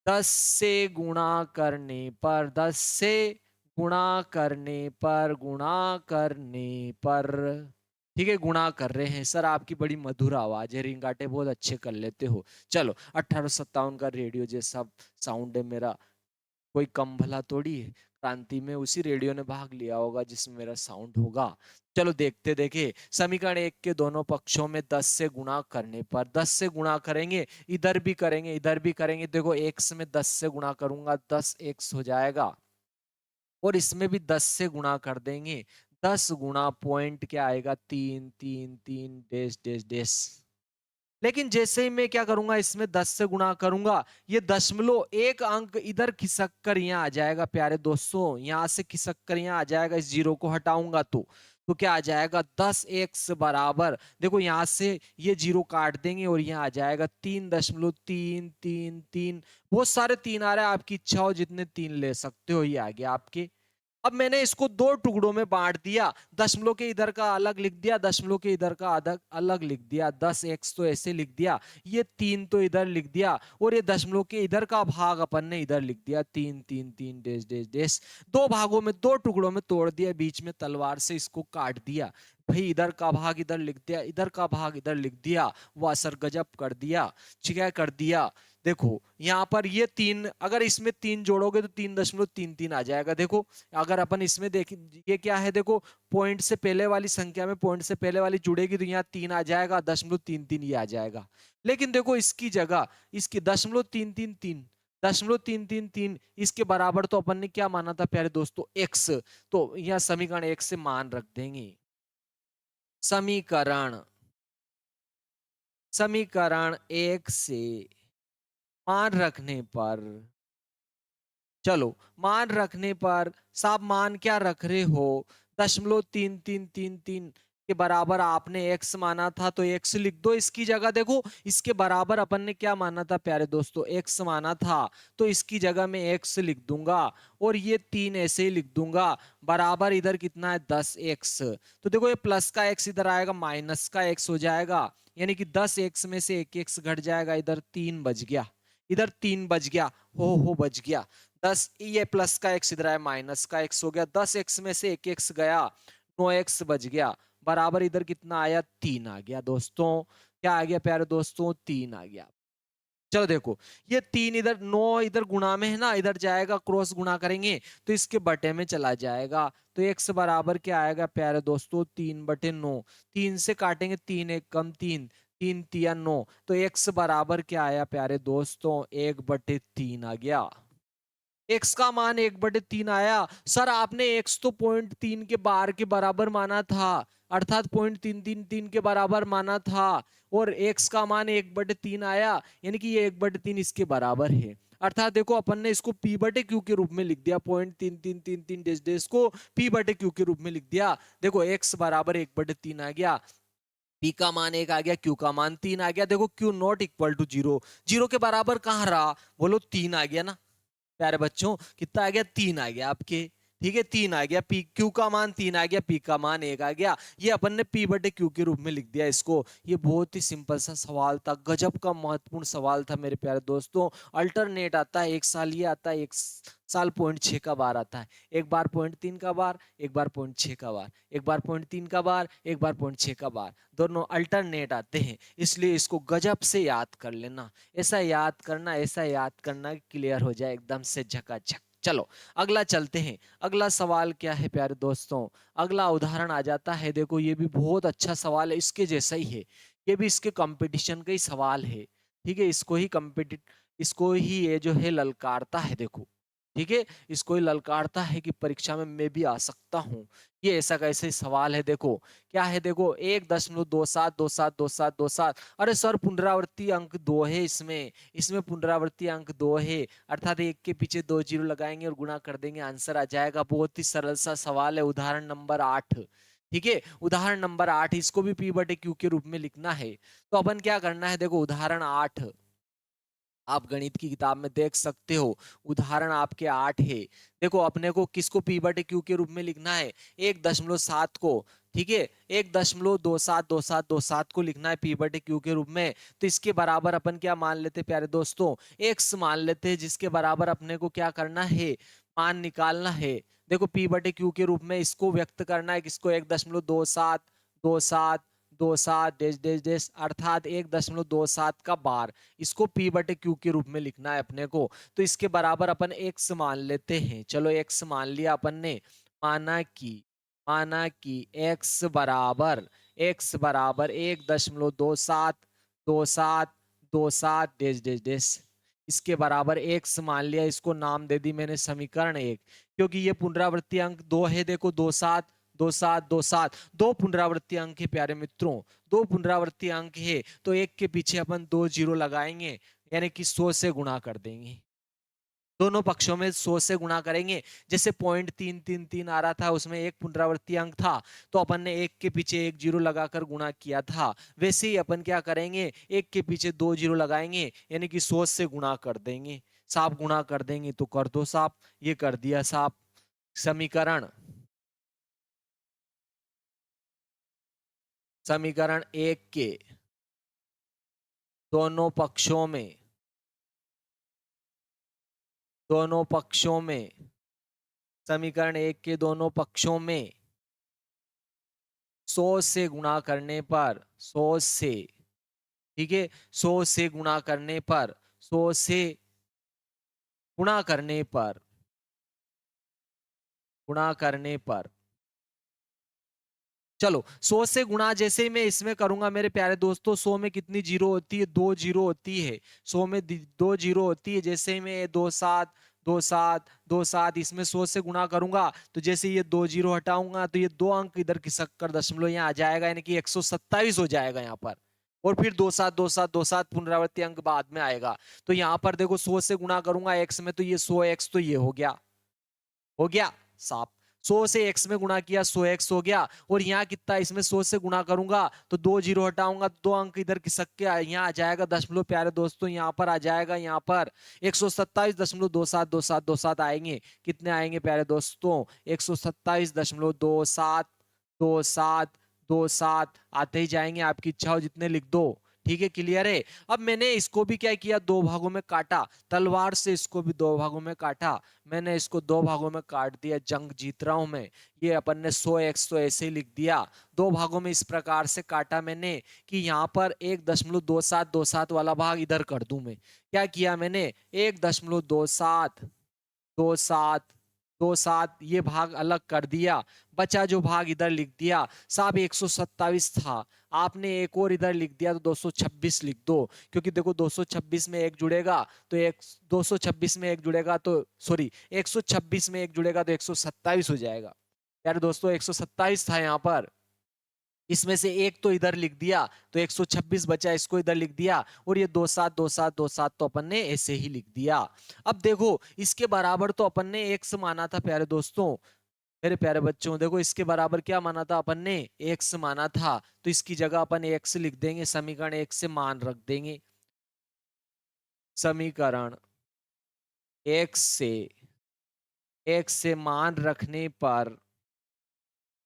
10 से गुणा करने पर, 10 से गुणा करने पर, गुणा करने पर, ठीक है गुणा कर रहे हैं। सर आपकी बड़ी मधुर आवाज है, रिंगाटे बहुत अच्छे कर लेते हो। चलो 1857 का रेडियो जैसा साउंड है मेरा, कोई कम भला थोड़ी है। क्रांति में उसी रेडियो ने भाग लिया होगा जिसमें मेरा साउंड होगा। चलो देखते देखे, समीकरण 1 के दोनों पक्षों में 10 से गुणा करने पर, 10 से गुणा करेंगे, इधर भी करेंगे इधर भी करेंगे। देखो x में 10 से गुणा करूंगा 10x हो जाएगा, और इसमें भी 10 से गुणा कर देंगे, 10 गुणा पॉइंट क्या आएगा? 3 3 3 डैश डैश डैश। लेकिन जैसे ही मैं क्या करूंगा, इसमें 10 से गुणा करूंगा, ये दशमलव एक अंक इधर खिसक कर यहाँ आ जाएगा प्यारे दोस्तों, यहाँ से खिसक कर यहाँ आ जाएगा। इस जीरो को हटाऊंगा तो क्या आ जाएगा? 10x बराबर, देखो यहाँ से ये जीरो काट देंगे और यहाँ आ जाएगा 3.333। बहुत सारे 3 आ रहे हैं, आपकी इच्छा हो जितने 3 ले सकते हो, ये आ गया आपके। अब मैंने इसको 2 टुकड़ों में बांट दिया, दशमलव के इधर का अलग लिख दिया, दशमलव के इधर का अलग लिख दिया, 10x तो ऐसे लिख दिया, ये 3 तो इधर लिख दिया, और ये दशमलव के इधर का भाग अपन ने इधर लिख दिया, 3 3 3 डैश डैश डैश। 2 भागों में 2 टुकड़ों में तोड़ दिया, बीच में तलवार से इसको काट दिया भाई, इधर का भाग इधर लिख दिया, इधर का भाग इधर लिख दिया, वो असर गजब कर दिया। ठीक है, कर दिया। देखो यहाँ पर ये 3, अगर इसमें 3 जोड़ोगे तो 3.33 आ जाएगा। देखो अगर अपन इसमें देखें, ये क्या है, देखो पॉइंट से पहले वाली संख्या में पॉइंट से पहले वाली जुड़ेगी तो यहाँ 3 आ जाएगा, 0.33 ये आ जाएगा। लेकिन देखो इसकी जगह इसकी 0.333, 0.333 इसके बराबर तो अपन ने क्या माना था प्यारे दोस्तों? x। तो यहाँ समीकरण 1 से मान रख देंगे। समीकरण समीकरण 1 से मान रखने पर, चलो मान रखने पर, साहब मान क्या रख रहे हो? 0.3333 के बराबर आपने x माना था तो x लिख दो इसकी जगह। देखो इसके बराबर अपन ने क्या माना था प्यारे दोस्तों? x माना था, तो इसकी जगह में x लिख दूंगा और ये 3 ऐसे ही लिख दूंगा। बराबर इधर कितना है? 10x। तो देखो ये प्लस का x इधर आएगा, माइनस का x हो जाएगा, यानी कि 10x में से 1x घट जाएगा, इधर 3 बच गया, इधर 3 बच गया, हो बच गया। 10 ये प्लस का x इधर आया माइनस का x हो गया, 10x में से एक x गया, 9x बच गया, बराबर इधर कितना आया 3 आ गया दोस्तों। क्या आ गया प्यारे दोस्तों 3 आ गया। चलो देखो ये 3 इधर 9 इधर गुणा में है ना, इधर जाएगा क्रॉस गुणा करेंगे तो इसके बटे में चला जाएगा, तो x बराबर क्या आएगा प्यारे दोस्तों 3/9। 3 से काटेंगे 3 एक कम 3, 3 तिया 9, तो x बराबर क्या आया प्यारे दोस्तों 1/3 आ गया। x का मान 1/3 आया। सर आपने x तो 0.3 के बार के बराबर माना था, अर्थात 0.333 के बराबर माना था, और x का मान 1/3 आया, यानी कि ये 1/3 इसके बराबर है। अर्थात देखो अपन ने इसको p बटे क्यू के रूप में लिख दिया, 0.3333 डेस डेस को p बटे क्यू के रूप में लिख दिया। देखो x बराबर 1/3 आ गया, p का मान 1 आ गया, q का मान 3 आ गया। देखो q नॉट इक्वल टू 0, 0 के बराबर कहाँ रहा, बोलो 3 आ गया ना प्यारे बच्चों, कितना आ गया 3 आ गया आपके, ठीक है 3 आ गया, पी क्यू का मान 3 आ गया, पी का मान 1 आ गया, ये अपन ने पी बटे क्यू के रूप में लिख दिया इसको। ये बहुत ही सिंपल सा सवाल था, गजब का महत्वपूर्ण सवाल था मेरे प्यारे दोस्तों। अल्टरनेट आता है, एक साल ये आता है, एक साल 0.6 का बार आता है, एक बार 0.3 का बार, एक बार 0.6 का बार, एक बार 0.3 का बार, एक बार 0.6 का बार, दोनों अल्टरनेट आते हैं, इसलिए इसको गजब से याद कर लेना। ऐसा याद करना, ऐसा याद करना कि क्लियर हो जाए एकदम से झकाझक। चलो अगला चलते हैं। अगला सवाल क्या है प्यारे दोस्तों, अगला उदाहरण आ जाता है, देखो ये भी बहुत अच्छा सवाल है, इसके जैसा ही है, ये भी इसके कंपटीशन का ही सवाल है, ठीक है, इसको ही ये जो है ललकारता है, देखो ठीक है, इसको ही ललकारता है कि परीक्षा में मैं भी आ सकता हूँ। ये ऐसा कैसे सवाल है, देखो क्या है, देखो 1.27272727, अरे सर पुनरावृत्ति अंक 2 है इसमें, इसमें पुनरावृत्ति अंक 2 है, अर्थात एक के पीछे 2 जीरो लगाएंगे और गुणा कर देंगे, आंसर आ जाएगा। बहुत ही सरल सा सवाल है, उदाहरण नंबर 8, ठीक है, उदाहरण नंबर 8, इसको भी p बटे q के रूप में लिखना है। तो अपन क्या करना है, देखो उदाहरण 8 आप गणित की किताब में देख सकते हो, उदाहरण आपके 8 है। देखो अपने को किसको p बटे q के रूप में लिखना है, 1.7 को, ठीक है, 1.272727 को लिखना है p बटे q के रूप में। तो इसके बराबर अपन क्या मान लेते प्यारे दोस्तों, x मान लेते हैं, जिसके बराबर अपने को क्या करना है, मान निकालना है। देखो p बटे q के रूप में इसको व्यक्त करना है, किसको 1.272727 डेश डेश डेश, अर्थात 1.27 का बार, इसको p बटे q के रूप में लिखना है अपने को। तो इसके बराबर अपन x मान लेते हैं, चलो x मान लिया अपन ने, माना कि x बराबर 1.272727 डेश डेश डेश, इसके बराबर x मान लिया, इसको नाम दे दी मैंने समीकरण 1, क्योंकि ये पुनरावृत्ति अंक 2 है, देखो 27 दो पुनरावृत्ति अंक है प्यारे मित्रों, दो पुनरावृत्ति अंक है, तो एक के पीछे अपन 2 जीरो लगाएंगे, यानी कि 100 से गुणा कर देंगे, दोनों पक्षों में 100 से गुणा करेंगे। जैसे 0.333 आ रहा था, उसमें एक पुनरावृत्ति अंक था, तो अपन ने एक के पीछे 1 जीरो लगाकर गुणा किया था, वैसे ही अपन क्या करेंगे, एक के पीछे 2 जीरो लगाएंगे, यानी कि 100 से गुणा कर देंगे, साफ गुणा कर देंगे, तो कर दो साफ, ये कर दिया साफ। समीकरण समीकरण 1 के दोनों पक्षों में, दोनों पक्षों में, समीकरण 1 के दोनों पक्षों में 100 से गुणा करने पर, 100 से, ठीक है, 100 से गुणा करने पर, 100 से गुणा करने पर, गुणा करने पर, चलो 100 से गुणा जैसे मैं इसमें करूंगा मेरे प्यारे दोस्तों, 100 में कितनी जीरो होती है, 2 जीरो होती है, 100 में 2 जीरो होती है, जैसे मैं 2 7 इसमें 100 से गुणा करूंगा, तो जैसे ये 2 जीरो हटाऊंगा तो ये 2 अंक इधर खिसक कर दशमलव यहाँ आ जाएगा, यानी कि 127 हो जाएगा यहाँ पर, और फिर 2 7 पुनरावृत्ति अंक बाद में आएगा। तो यहाँ पर देखो 100 से गुणा करूंगा x में, तो ये 100x, तो ये हो गया साफ, 100 से x में गुणा किया 100x हो गया, और यहाँ कितना, इसमें 100 से गुणा करूंगा तो 2 जीरो हटाऊंगा, 2 अंक इधर खिसक के यहाँ आ जाएगा दशमलव, प्यारे दोस्तों यहाँ पर आ जाएगा, यहाँ पर 127.272727 आएंगे, कितने आएंगे प्यारे दोस्तों, 127.2727 आते ही जाएंगे, आपकी इच्छा हो जितने लिख दो, ठीक है, क्लियर है। अब मैंने इसको भी क्या किया, दो भागों में काटा, तलवार से इसको भी दो भागों में काटा। मैंने इसको दो भागों में काट दिया, जंग जीत रहा हूं मैं। ये अपन ने 100x तो ऐसे ही लिख दिया। दो भागों में इस प्रकार से काटा मैंने कि यहाँ पर 1.2727 वाला भाग इधर कर दूं मैं। क्या किया मैंने, 1.27 दो सात दो सात ये भाग अलग कर दिया। बचा जो भाग इधर लिख दिया। साहब 127 था, आपने एक और इधर लिख दिया तो 226 लिख दो। क्योंकि देखो 226 में एक जुड़ेगा तो एक, 226 में एक जुड़ेगा तो सॉरी 126 में एक जुड़ेगा तो 127 हो जाएगा। यार दोस्तों 127 था यहाँ पर, इसमें से एक तो इधर लिख दिया तो 126 बचा, इसको इधर लिख दिया। और ये 27 तो अपन ने ऐसे ही लिख दिया। अब देखो इसके बराबर तो अपन ने x माना था प्यारे दोस्तों, मेरे प्यारे बच्चों। देखो इसके बराबर क्या माना था अपन ने, x माना था। तो इसकी जगह अपन x लिख देंगे, समीकरण एक से मान रख देंगे। समीकरण x से मान रखने पर,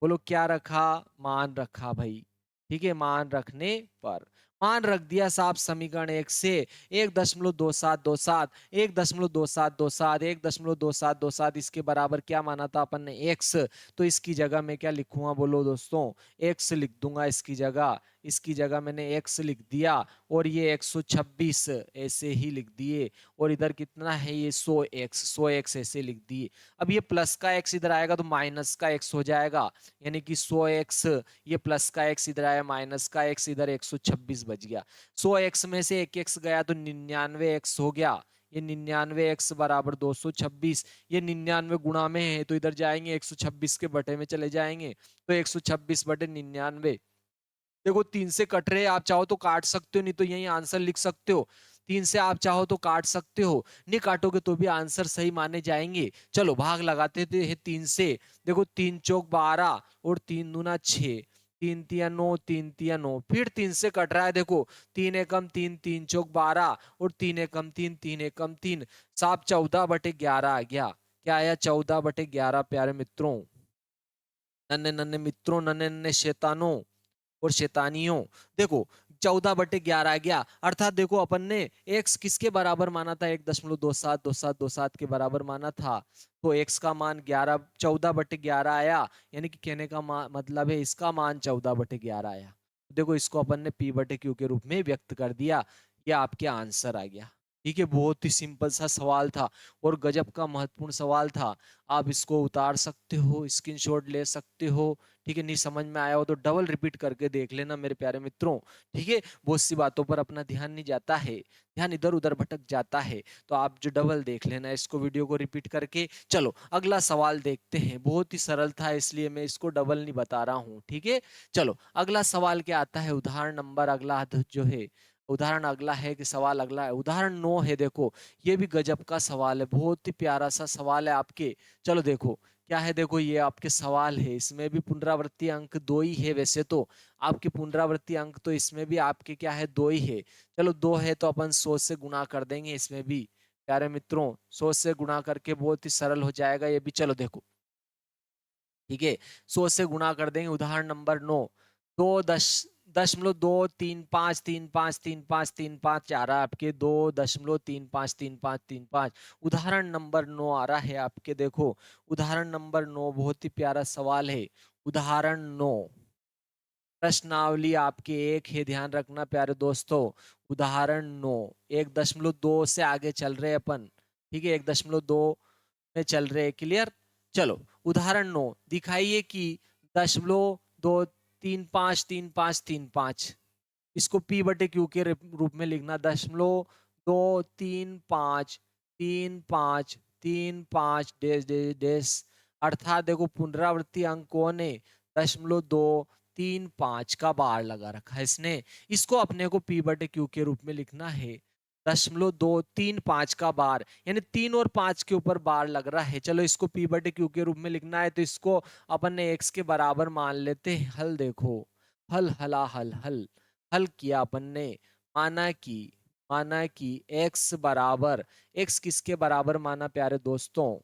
बोलो क्या रखा, मान रखा भाई। ठीक है, मान रखने पर मान रख दिया साहब समीकरण एक से 1.2727, 1.2727, 1.2727 इसके बराबर क्या माना था अपन ने, एक्स। तो इसकी जगह मैं क्या लिखूंगा बोलो दोस्तों, एक्स लिख दूंगा इसकी जगह। इसकी जगह मैंने एक्स लिख दिया। और ये 126 ऐसे ही लिख दिए। और इधर कितना है ये 100x ऐसे लिख दिए। अब ये प्लस का x इधर आएगा तो माइनस का x हो जाएगा, यानी कि 100x, ये प्लस का x इधर आया, माइनस का x इधर, 126 बच गया। 100x में से एक x गया तो 99x हो गया। ये 99x बराबर 226। ये 99 गुणा में है तो इधर जाएंगे 126 के बटे में चले जाएंगे, तो 126 बटे 99। देखो 3 से कट रहे, आप चाहो तो काट सकते हो, नहीं तो यही आंसर लिख सकते हो। 3 से आप चाहो तो काट सकते हो, नहीं काटोगे तो भी आंसर सही माने जाएंगे। चलो भाग लगाते थे 3 से। देखो 3 चौक 12 और 3 दूना 6, 3 तिया 9, 3 तिया 9, फिर 3 से कट रहा है। देखो 3 एकम 3, 3 चौक 12 और 3 एकम 3, 3 एकम 3, साफ 14/11 आ गया। क्या आया, 14/11 प्यारे मित्रों, नन्हे नन्हे मित्रों, नन्हे नन्हे शैतानों और शैतानियों। देखो 14/11 आ गया, अर्थात देखो अपन ने x किसके बराबर माना था, 1.272727 के बराबर माना था। तो x का मान 14/11 आया, यानी कि कहने का मतलब है इसका मान 14/11 आया। देखो इसको अपन ने p/q के रूप में व्यक्त कर दिया। ये आपके आंसर आ गया। ठीक है, बहुत ही सिंपल सा सवाल था और गजब का महत्वपूर्ण सवाल था। आप इसको उतार सकते हो, स्क्रीनशॉट ले सकते हो। ठीक है, नहीं समझ में आया हो तो डबल रिपीट करके देख लेना मेरे प्यारे मित्रों। ठीक है, बहुत सी बातों पर अपना ध्यान नहीं जाता है, ध्यान इधर उधर भटक जाता है, तो आप जो डबल देख लेना इसको, वीडियो को रिपीट करके। चलो अगला सवाल देखते हैं, बहुत ही सरल था इसलिए मैं इसको डबल नहीं बता रहा हूँ। ठीक है, चलो अगला सवाल क्या आता है, उदाहरण नंबर अगला जो है, उदाहरण अगला है कि सवाल अगला है, उदाहरण 9 है। देखो ये भी गजब का सवाल है, बहुत ही प्यारा सा सवाल है आपके। चलो देखो क्या है, देखो ये आपके सवाल है, इसमें भी पुनरावृत्ति अंक 2 ही है। वैसे तो आपके पुनरावृत्ति अंक तो इसमें भी आपके क्या है, 2 ही है। चलो 2 है तो अपन 100 से गुणा कर देंगे इसमें भी प्यारे मित्रों, 100 से गुणा करके बहुत ही सरल हो जाएगा ये भी। चलो देखो ठीक है, 100 से गुणा कर देंगे। उदाहरण नंबर 9, 2.3535353535 आ रहा है आपके, 2.353535। उदाहरण नंबर 9 आ रहा है आपके। देखो उदाहरण नंबर 9 बहुत ही प्यारा सवाल है। उदाहरण 9, प्रश्नावली आपके एक है, ध्यान रखना प्यारे दोस्तों। उदाहरण 9, 1.2 से आगे चल रहे अपन। ठीक है, 1.2 में चल रहे, क्लियर। चलो उदाहरण 9, दिखाइए कि 0.2353535, इसको p/q के रूप में लिखना, 0.2353535 डैश डैश डैश। अर्थात देखो पुनरावृत्ति अंक कौन है, 0.235 का बार लगा रखा है इसने। इसको अपने को p/q के रूप में लिखना है, 0.235 का बार, यानी 3 और 5 के ऊपर बार लग रहा है। चलो इसको p/q के रूप में लिखना है तो इसको अपन ने x के बराबर मान लेते हैं। हल देखो, हल हला हल हल हल किया अपन ने, माना कि x बराबर, x किसके बराबर माना प्यारे दोस्तों,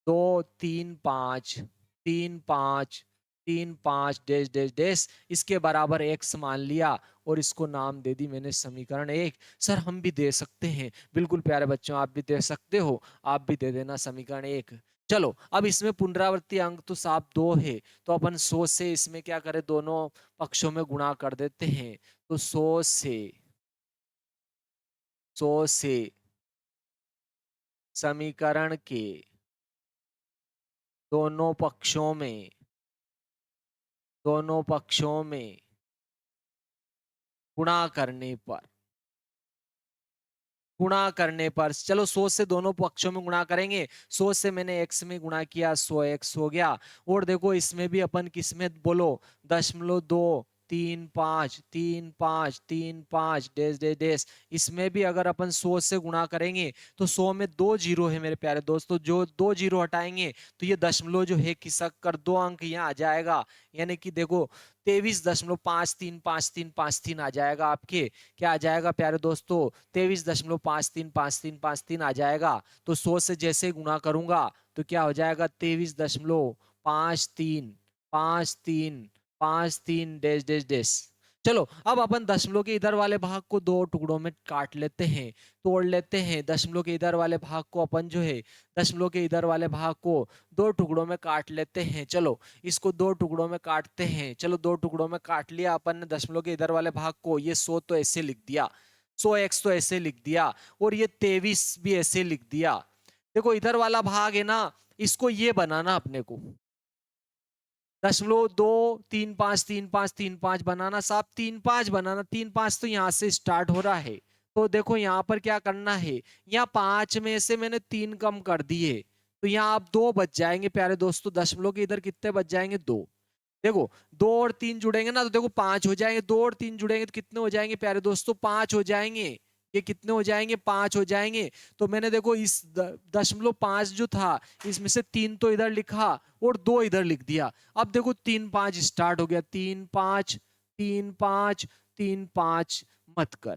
2 3 5, 3 5 3 5 डैश डैश डैश इसके बराबर x मान लिया और इसको नाम दे दी मैंने समीकरण 1। सर हम भी दे सकते हैं, बिल्कुल प्यारे बच्चों आप भी दे सकते हो, आप भी दे देना समीकरण 1। चलो अब इसमें पुनरावृत्ति अंक तो साफ 2 है, तो अपन 100 से इसमें क्या करें, दोनों पक्षों में गुणा कर देते हैं। तो 100 से समीकरण के दोनों पक्षों में दोनों पक्षों में गुणा करने पर चलो 100 से दोनों पक्षों में गुणा करेंगे। 100 से मैंने x में गुणा किया, 100x हो गया। और देखो इसमें भी अपन किसमें बोलो, 0.25 डैश डैश डैश इसमें भी अगर अपन 100 से गुणा करेंगे तो 100 में 2 जीरो है मेरे प्यारे दोस्तों, जो 2 जीरो हटाएंगे तो ये दशमलव जो है खिसक कर 2 अंक यहाँ आ जाएगा। यानी कि देखो 23.535353 आ जाएगा आपके, क्या आ जाएगा प्यारे दोस्तों, 23.535353 आ जाएगा। तो 100 से जैसे गुणा करूंगा तो क्या हो जाएगा, 23.535353 डैश डैश डैश। चलो अब अपन दशमलव के इधर वाले भाग को दो टुकड़ों में काट लेते हैं, तोड़ लेते हैं। दशमलव के इधर वाले भाग को अपन जो है, दशमलव के इधर वाले भाग को 2 टुकड़ों में काट लेते हैं। चलो इसको 2 टुकड़ों में काटते हैं। चलो 2 टुकड़ों में काट लिया अपन ने दशमलव के इधर वाले भाग को। ये 100 तो ऐसे लिख दिया, 100x तो ऐसे लिख दिया, और ये 23 भी ऐसे लिख दिया। देखो इधर वाला भाग है ना, इसको ये बनाना अपने को, 0.2353535 बनाना साहब, 35 बनाना। 35 तो यहाँ से स्टार्ट हो रहा है, तो देखो यहाँ पर क्या करना है, यहाँ 5 में से मैंने 3 कम कर दिए, तो यहाँ आप 2 बच जाएंगे प्यारे दोस्तों। दशमलव के इधर कितने बच जाएंगे, 2। देखो 2 और 3 जुड़ेंगे ना तो देखो 5 हो जाएंगे, 2 और 3 जुड़ेंगे तो कितने हो जाएंगे प्यारे दोस्तों, 5 हो जाएंगे। ये कितने हो जाएंगे, 5 हो जाएंगे। तो मैंने देखो इस 0.5 जो था इसमें से 3 तो इधर लिखा और 2 इधर लिख दिया। अब देखो 3 5 स्टार्ट हो गया, 3 5 3 5 3 5 मत कर।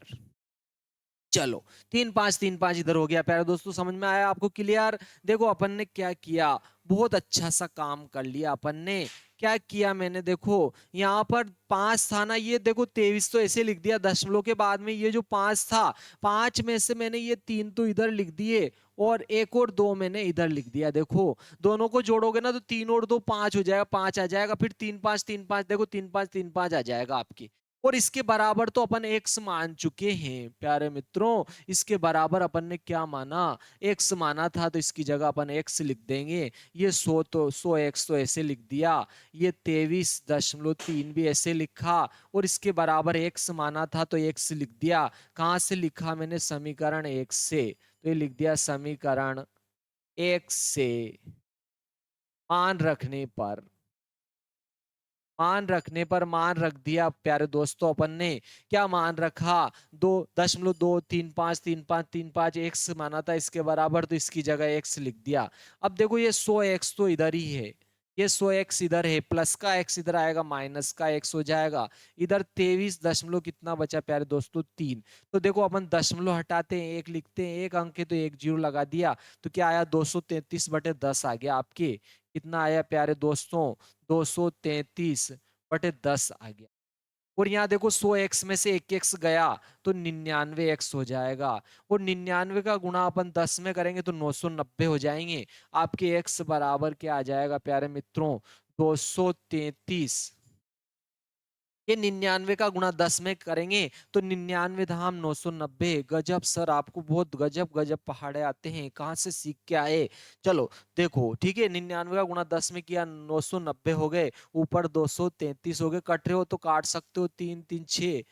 चलो 3 5 इधर हो गया प्यारे दोस्तों, समझ में आया आपको, क्लियर। देखो अपन ने क्या किया, बहुत अच्छा सा काम कर लिया अपन ने। क्या किया मैंने, देखो यहाँ पर 5 था ना, ये देखो 23 तो ऐसे लिख दिया, दशमलव के बाद में ये जो 5 था, 5 में से मैंने ये 3 तो इधर लिख दिए और 1 और 2 मैंने इधर लिख दिया। देखो दोनों को जोड़ोगे ना तो 3 और 2 5 हो जाएगा, 5 आ जाएगा। फिर 3 5 देखो 3 5 आ जाएगा आपकी। और इसके बराबर तो अपन x मान चुके हैं प्यारे मित्रों, इसके बराबर अपन ने क्या माना, x माना था, तो इसकी जगह अपन x लिख देंगे। ये 100 तो 100x तो ऐसे लिख दिया, ये 23.3 भी ऐसे लिखा, और इसके बराबर x माना था तो x लिख दिया। कहां से लिखा मैंने, समीकरण 1 से, तो ये लिख दिया समीकरण 1 से। मान रखने पर मान रख दिया प्यारे दोस्तों अपन ने। क्या मान रखा, 2.2353535 एक्स माना था इसके बराबर, तो इसकी जगह एक्स लिख दिया। अब देखो ये 100x तो इधर ही है, ये 100x इधर है, प्लस का x इधर आएगा, माइनस का x हो जाएगा। इधर 23 दशमलव कितना बचा प्यारे दोस्तों, 3। तो देखो अपन दशमलव हटाते हैं, एक लिखते हैं, एक अंक है तो एक जीरो लगा दिया, तो क्या आया, 233/10 आ गया आपके। कितना आया प्यारे दोस्तों, 233/10 आ गया। और यहाँ देखो 100x में से एक एक्स गया तो 99x हो जाएगा, और 99 का गुणा अपन 10 में करेंगे तो 990 हो जाएंगे आपके। x बराबर क्या आ जाएगा प्यारे मित्रों, 233। ये 99 का गुणा 10 में करेंगे तो 99 धाम 990। गजब सर, आपको बहुत गजब गजब पहाड़े आते हैं, कहाँ से सीख के आए। चलो देखो ठीक है, 99 का गुणा 10 में किया, 990 हो गए, ऊपर 233 हो गए। कट रहे हो तो काट सकते हो, 3 3 6,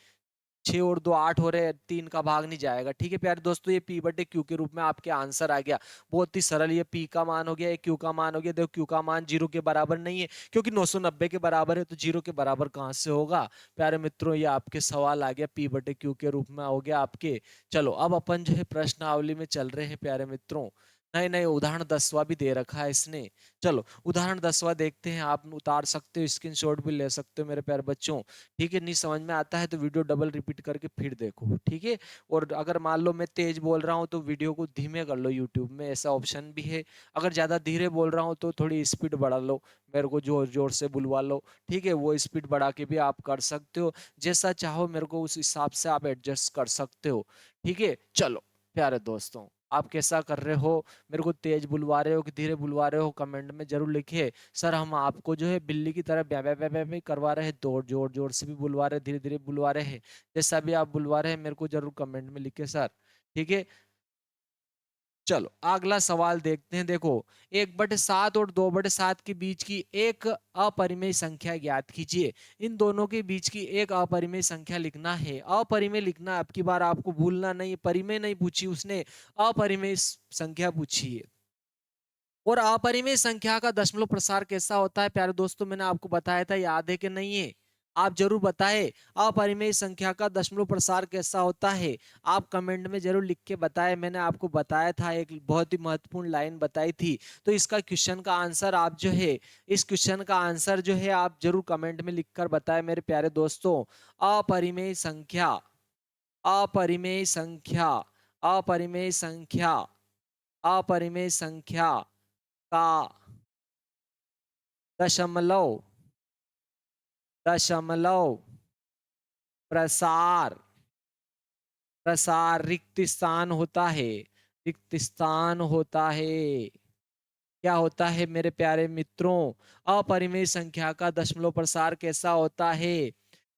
6 और 2 8 हो रहे हैं, 3 का भाग नहीं जाएगा। ठीक है प्यारे दोस्तों, ये पी बटे क्यू के रूप में आपके आंसर आ गया। बहुत ही सरल, ये पी का मान हो गया, ये क्यू का मान हो गया। देखो क्यू का मान 0 के बराबर नहीं है, क्योंकि 990 के बराबर है, तो 0 के बराबर कहाँ से होगा प्यारे मित्रों। ये आपके सवाल आ गया, पी बटे क्यू के रूप में हो गया आपके। चलो अब अपन जो है प्रश्नावली में चल रहे हैं प्यारे मित्रों। नहीं नहीं, उदाहरण 10वां भी दे रखा है इसने। चलो उदाहरण 10वां देखते हैं, आप उतार सकते हो, स्क्रीनशॉट भी ले सकते हो मेरे प्यारे बच्चों। ठीक है, नहीं समझ में आता है तो वीडियो डबल रिपीट करके फिर देखो, ठीक है। और अगर मान लो मैं तेज बोल रहा हूँ तो वीडियो को धीमे कर लो, यूट्यूब में ऐसा ऑप्शन भी है। अगर ज्यादा धीरे बोल रहा हूँ तो थोड़ी स्पीड बढ़ा लो, मेरे को जोर जोर से बुलवा लो। ठीक है, वो स्पीड बढ़ा के भी आप कर सकते हो, जैसा चाहो मेरे को उस हिसाब से आप एडजस्ट कर सकते हो। ठीक है, चलो प्यारे दोस्तों, आप कैसा कर रहे हो, मेरे को तेज बुलवा रहे हो कि धीरे बुलवा रहे हो, कमेंट में जरूर लिखिए। सर हम आपको जो है बिल्ली की तरह ब्या ब्या ब्या ब्या ब्या करवा रहे हैं, जोर जोर जोर से भी बुलवा रहे हैं, धीरे धीरे बुलवा रहे हैं, जैसा भी आप बुलवा रहे हैं मेरे को जरूर कमेंट में लिखिए सर। ठीक है, चलो अगला सवाल देखते हैं। देखो, 1/7 और 2/7 के बीच की एक अपरिमेय संख्या ज्ञात कीजिए। इन दोनों के बीच की एक अपरिमेय संख्या लिखना है। अपरिमेय लिखना, अब की बार आपको भूलना नहीं, परिमेय नहीं पूछी उसने, अपरिमेय संख्या पूछी है। और अपरिमेय संख्या का दशमलव प्रसार कैसा होता है प्यारे दोस्तों, मैंने आपको बताया था, याद है कि नहीं है? आप जरूर बताएं, अपरिमेय संख्या का दशमलव प्रसार कैसा होता है। आप कमेंट में जरूर लिख के बताएं, मैंने आपको बताया था, एक बहुत ही महत्वपूर्ण लाइन बताई थी। तो इसका क्वेश्चन का आंसर आप जो है, इस क्वेश्चन का आंसर जो है आप जरूर कमेंट में लिखकर बताएं मेरे प्यारे दोस्तों। अपरिमेय संख्या, अपरिमेय संख्या, अपरिमेय संख्या, अपरिमेय संख्या का दशमलव, दशमलव प्रसार, प्रसार रिक्त स्थान होता है, रिक्त स्थान होता है। क्या होता है मेरे प्यारे मित्रों, अपरिमेय संख्या का दशमलव प्रसार कैसा होता है?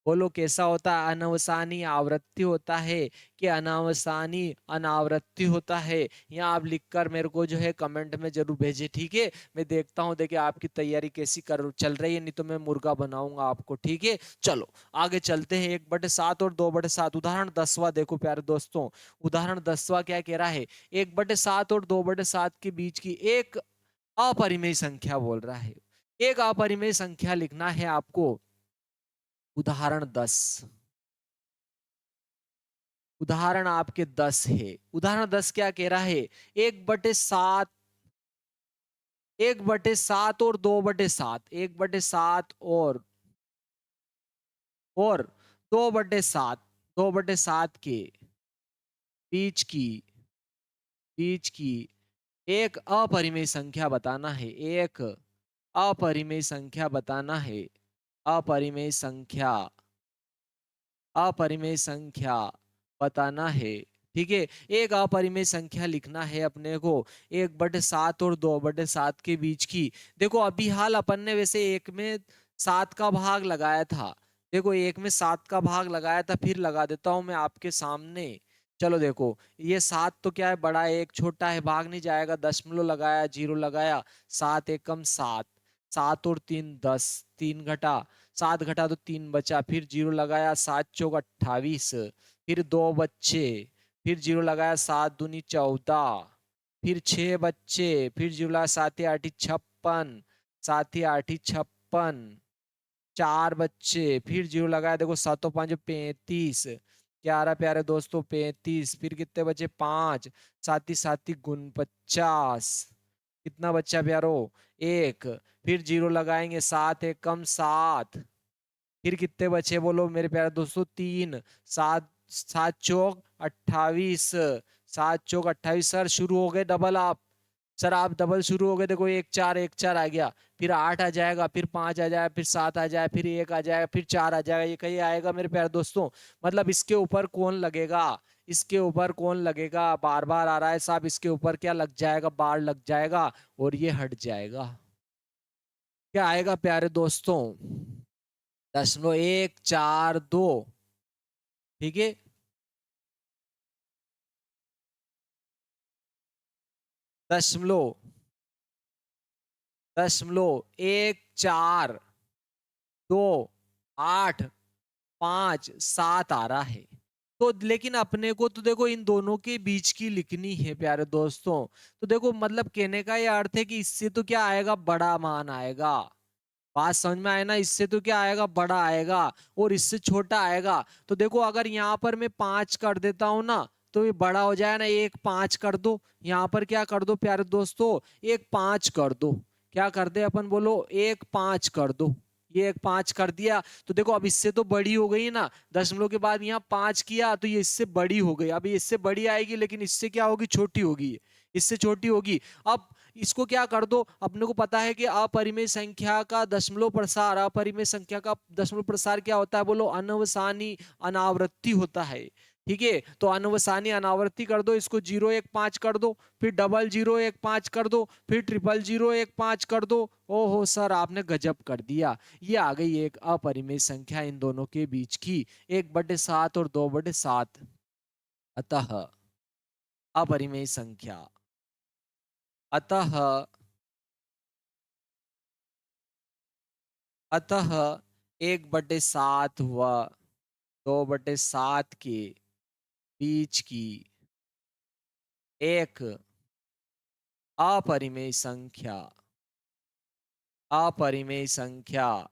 बोलो कैसा होता है? अनवसानी आवृत्ति होता है कि अनावसानी अनावृत्ति होता है? यहाँ आप लिखकर मेरे को जो है कमेंट में जरूर भेजे, ठीक है। मैं देखता हूँ, देखिए आपकी तैयारी कैसी कर चल रही है, नहीं तो मैं मुर्गा बनाऊंगा आपको, ठीक है। चलो आगे चलते हैं, 1/7 और 2/7, उदाहरण 10वां देखो प्यारे दोस्तों। उदाहरण 10वां क्या कह रहा है? 1/7 और 2/7 के बीच की एक अपरिमेय संख्या बोल रहा है। एक अपरिमेय संख्या लिखना है आपको। उदाहरण 10, उदाहरण आपके 10 है। उदाहरण 10 क्या कह रहा है? 1/7, 1/7 और 2/7, 1/7 और 2/7, 2/7 के बीच की, बीच की एक अपरिमेय संख्या बताना है। एक अपरिमेय संख्या बताना है। अपरिमेय संख्या, अपरिमेय संख्या बताना है। ठीक है, एक अपरिमेय संख्या लिखना है अपने को, 1/7 और 2/7 के बीच की। देखो अभी हाल अपन ने वैसे एक में 7 का भाग लगाया था। देखो एक में 7 का भाग लगाया था, फिर लगा देता हूं मैं आपके सामने। चलो देखो, ये 7 तो क्या है, बड़ा है, एक छोटा है, भाग नहीं जाएगा, दशमलव लगाया, जीरो लगाया, 7 एकम 7, 7 और 3 10, 3 घटा, 7 घटा तो 3 बचा, फिर जीरो लगाया, 7 चौक 28, फिर 2 बच्चे, फिर जीरो लगाया, 7 दूनी 14, फिर 6 बच्चे, फिर जीरो लगाया, 7 8 56, 7 8 56, 4 बच्चे, फिर जीरो लगाया, देखो 7 5 35, 11 प्यारे दोस्तों 35, फिर कितने बचे? 5, साथी साथी गुण 50, कितना बच्चा प्यारो? एक, फिर जीरो लगाएंगे, 7 एकम 7, फिर कितने बचे बोलो मेरे प्यारे दोस्तों? 3, 7 7 चौक 28, 7 चौक 28। सर शुरू हो गए डबल आप, सर आप डबल शुरू हो गए, देखो 1 4 1 4 आ गया, फिर 8 आ जाएगा, फिर 5 आ जाएगा, फिर 7 आ जाएगा, फिर 1 आ जाएगा, फिर 4 आ जाएगा, ये कहीं आएगा मेरे प्यारे दोस्तों? मतलब इसके ऊपर कौन लगेगा? इसके ऊपर कौन लगेगा? बार बार आ रहा है साहब, इसके ऊपर क्या लग जाएगा? बार लग जाएगा और ये हट जाएगा। क्या आएगा प्यारे दोस्तों? 0.142, ठीक है। दशमलव, दशमलव 1 4 2 8 5 7 आ रहा है। तो लेकिन अपने को तो देखो इन दोनों के बीच की लिखनी है प्यारे दोस्तों। तो देखो मतलब कहने का ये अर्थ है कि इससे तो क्या आएगा? बड़ा मान आएगा। बात समझ में आए ना? इससे तो क्या आएगा? बड़ा आएगा, और इससे छोटा आएगा। तो देखो अगर यहाँ पर मैं 5 कर देता हूं ना, तो ये बड़ा हो जाए ना, 1 5 कर दो। यहाँ पर क्या कर दो प्यारे दोस्तों, 1 5 कर दो। क्या कर दे अपन, बोलो 1 5 कर दो। ये 1 5 कर दिया तो देखो अब इससे तो बड़ी हो गई ना, दशमलव के बाद यहाँ 5 किया तो ये इससे बड़ी हो गई। अब ये इससे बड़ी आएगी लेकिन इससे क्या होगी, छोटी होगी, इससे छोटी होगी। अब इसको क्या कर दो, अपने को पता है कि अपरिमेय संख्या का दशमलव प्रसार, अपरिमेय संख्या का दशमलव प्रसार क्या होता है, बोलो अनवसानी अनावृत्ति होता है। ठीक है, तो अनवसानी अनावृत्ति कर दो, इसको 0 1 5 कर दो, फिर 00 1 5 कर दो, फिर 000 1 5 कर दो। ओहो सर आपने गजब कर दिया, ये आ गई एक अपरिमेय संख्या इन दोनों के बीच की, 1/7 और 2/7। अतः अपरिमेय संख्या, अतः अतः 1/7 व 2/7 के बीच की एक अपरिमेय संख्या, अपरिमेय संख्या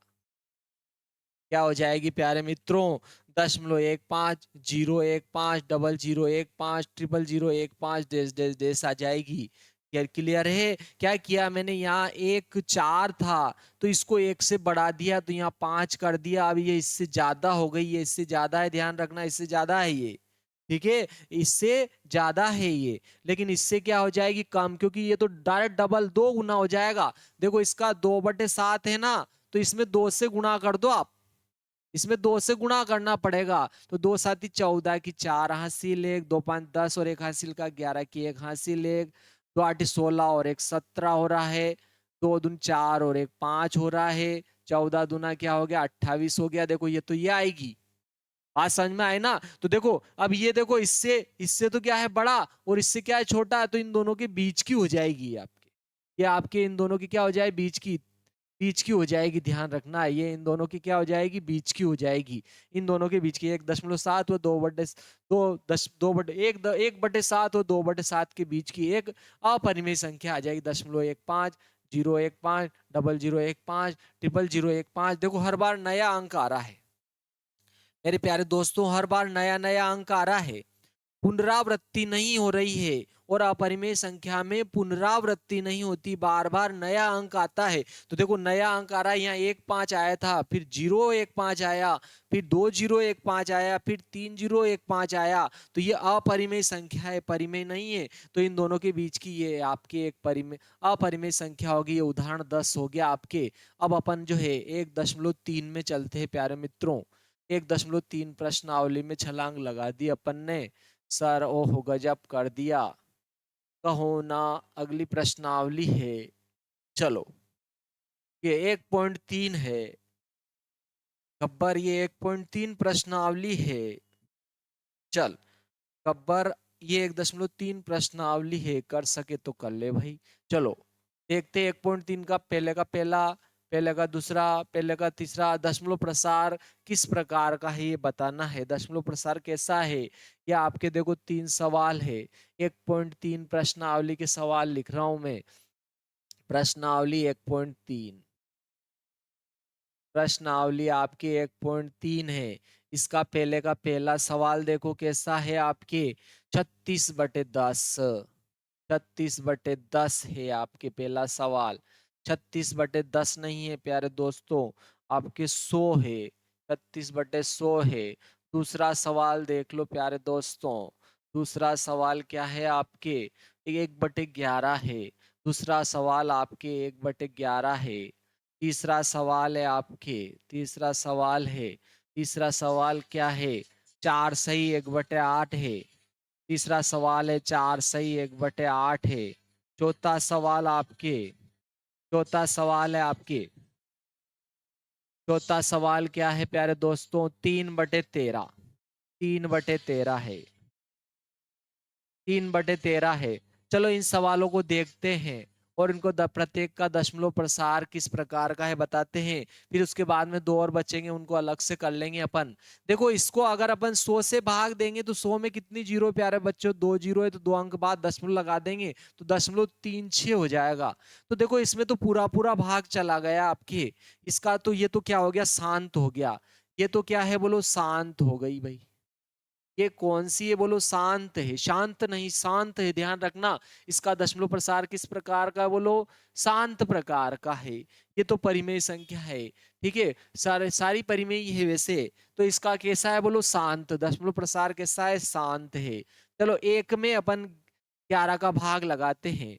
क्या हो जाएगी प्यारे मित्रों, 0.15 015 0015 00015 डैश डैश डैश आ जाएगी। क्लियर है, क्या किया मैंने, यहाँ 1 4 था तो इसको 1 से बढ़ा दिया तो यहाँ 5 कर दिया। अब ये इससे ज्यादा हो गई, ये इससे ज्यादा है, ध्यान रखना इससे ज्यादा है ये। ठीक है, इससे ज्यादा है ये, लेकिन इससे क्या हो जाएगी कम, क्योंकि ये तो डायरेक्ट डबल 2 गुना हो जाएगा। देखो इसका 2/7 है ना, तो इसमें 2 से गुणा कर दो आप, इसमें 2 से गुणा करना पड़ेगा। तो 2 7 14 की 4 हासिल 1, 2 5 10 और 1 हासिल का 11 की 1 हासिल 1, 2 8 16 और 1 17 हो रहा है, 2 दून 4 और 1 5 हो रहा है, 14 दूना क्या हो गया 28 हो गया। देखो ये तो ये आएगी, बात समझ में आए ना। तो देखो अब ये देखो, इससे इससे तो क्या है बड़ा और इससे क्या है छोटा, तो इन दोनों के बीच की हो जाएगी ये आपके, ये आपके इन दोनों की क्या हो जाए, बीच की, बीच की हो जाएगी। ध्यान रखना ये इन दोनों की क्या हो जाएगी, बीच की हो जाएगी। इन दोनों के बीच की 1.7 व 1/7 और 2/7 के बीच की एक अपरिमेय संख्या आ जाएगी, 0.15 015 0015 0015। देखो हर बार नया अंक आ रहा है मेरे प्यारे दोस्तों, हर बार नया नया अंक आ रहा है, पुनरावृत्ति नहीं हो रही है। और अपरिमेय संख्या में पुनरावृत्ति नहीं होती, बार बार नया अंक आता है। तो देखो नया अंक आ रहा है, यहाँ 1 5 आया था, फिर 0 1 5 आया, फिर 2 0 1 5 आया, फिर 3 0 1 5 आया। तो ये अपरिमेय संख्या है, परिमेय नहीं है। तो इन दोनों के बीच की ये आपकी एक परिमेय अपरिमेय संख्या होगी। ये उदाहरण 10 हो गया आपके। अब अपन जो है 1.3 में चलते हैं प्यारे मित्रों। 1.3 प्रश्नावली में छलांग लगा दी अपन ने। सर ओहो गजब कर दिया, कहो ना। अगली प्रश्नावली है, चलो ये 1.3 है गब्बर, ये 1.3 प्रश्नावली है। चल गब्बर, ये 1.3 प्रश्नावली है, कर सके तो कर ले भाई। चलो देखते 1.3 का पहले का पहला, पहले का दूसरा, पहले का तीसरा दशमलव प्रसार किस प्रकार का है ये बताना है। दशमलव प्रसार कैसा है, या आपके देखो 3 सवाल है। 1.3 प्रश्नावली के सवाल लिख रहा हूं मैं। प्रश्नावली 1.3, प्रश्नावली आपकी 1.3 है। इसका पहले का पहला सवाल देखो कैसा है आपके, 36/10, 36/10 है आपके पहला सवाल। 36/10 नहीं है प्यारे दोस्तों, आपके 100 है, 36/100 है। दूसरा सवाल देख लो प्यारे दोस्तों, दूसरा सवाल क्या है आपके, 1/11 है। दूसरा सवाल आपके 1/11 है। तीसरा सवाल है आपके, तीसरा सवाल है, तीसरा सवाल क्या है, 4 सही 1/8 है। तीसरा सवाल है 4 सही 1/8 है। चौथा सवाल आपके, चौथा सवाल है आपके, चौथा सवाल क्या है प्यारे दोस्तों, 3/13, 3/13 है, 3/13 है। चलो इन सवालों को देखते हैं और इनको प्रत्येक का दशमलव प्रसार किस प्रकार का है बताते हैं। फिर उसके बाद में 2 और बचेंगे, उनको अलग से कर लेंगे अपन। देखो इसको अगर अपन 100 से भाग देंगे तो 100 में कितनी जीरो प्यारे बच्चों, 2 जीरो है, तो 2 अंक बाद दशमलव लगा देंगे तो 0.36 हो जाएगा। तो देखो इसमें तो पूरा पूरा भाग चला गया आपके, इसका तो ये तो क्या हो गया, शांत हो गया। ये तो क्या है बोलो, शांत हो गई भाई। ये कौन सी है बोलो, शांत है, शांत नहीं शांत है, ध्यान रखना। इसका दशमलव प्रसार किस प्रकार का बोलो, शांत प्रकार का है। ये तो परिमेय संख्या है, ठीक है, सारे सारी परिमेय है वैसे। तो इसका कैसा है बोलो, शांत, दशमलव प्रसार कैसा है, शांत है। चलो एक में अपन 11 का भाग लगाते हैं।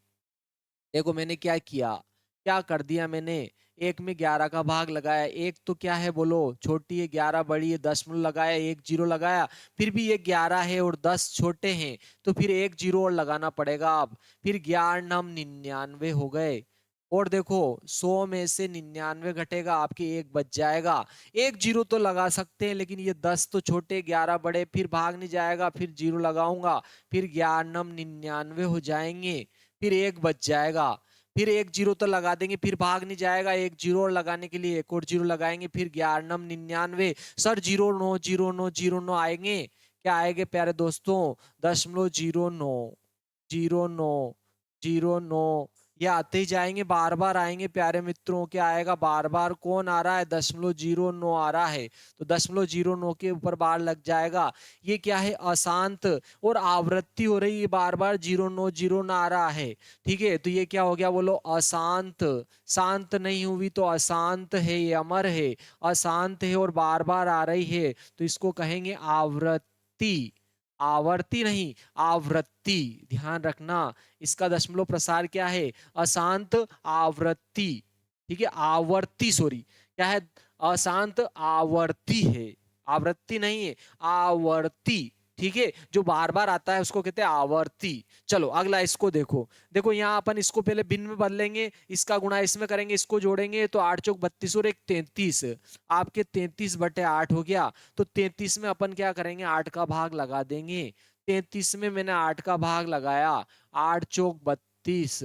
देखो मैंने क्या किया, क्या कर दिया मैंने, एक में 11 का भाग लगाया। एक तो क्या है बोलो, छोटी है, 11 बड़ी है, दशमलव लगाया, एक जीरो लगाया। फिर भी ये 11 है और 10 छोटे हैं, तो फिर एक जीरो और लगाना पड़ेगा। अब फिर 11 99 हो गए। और देखो 100 में से 99 घटेगा, आपके एक बच जाएगा। एक जीरो तो लगा सकते हैं, लेकिन ये 10 तो छोटे, 11 बड़े, फिर भाग नहीं जाएगा, फिर जीरो लगाऊंगा, फिर 99 हो जाएंगे, फिर एक बच जाएगा। फिर एक जीरो तो लगा देंगे, फिर भाग नहीं जाएगा, एक जीरो और लगाने के लिए एक और जीरो लगाएंगे, फिर 99 सर, 09 आएंगे। क्या आएंगे प्यारे दोस्तों, 0.09 ये आते ही जाएंगे, बार बार आएंगे प्यारे मित्रों। क्या आएगा, बार बार कौन आ रहा है, 0.09 आ रहा है, तो 0.09 के ऊपर बार लग जाएगा। ये क्या है, अशांत, और आवृत्ति हो रही है, बार बार 0.9 आ रहा है, ठीक है। तो ये क्या हो गया बोलो, अशांत। शांत नहीं हुई तो अशांत है, ये अमर है, अशांत है और बार बार आ रही है, तो इसको कहेंगे आवृत्ति। आवर्ती नहीं, आवृत्ति, ध्यान रखना। इसका दशमलव प्रसार क्या है, अशांत आवृत्ति, ठीक है, आवर्ती, सॉरी, क्या है, अशांत आवर्ती है, आवृत्ति नहीं है, आवर्ती, ठीक है। जो बार बार आता है उसको कहते हैं आवर्ती। चलो अगला इसको देखो, देखो यहाँ अपन इसको पहले भिन्न में बदलेंगे, इसका गुणा इसमें करेंगे, इसको जोड़ेंगे, तो 8 चौक 32 और एक 33, आपके 33/8 हो गया। तो 33 में अपन क्या करेंगे, 8 का भाग लगा देंगे। 33 में मैंने 8 का भाग लगाया, 8 चौक 32,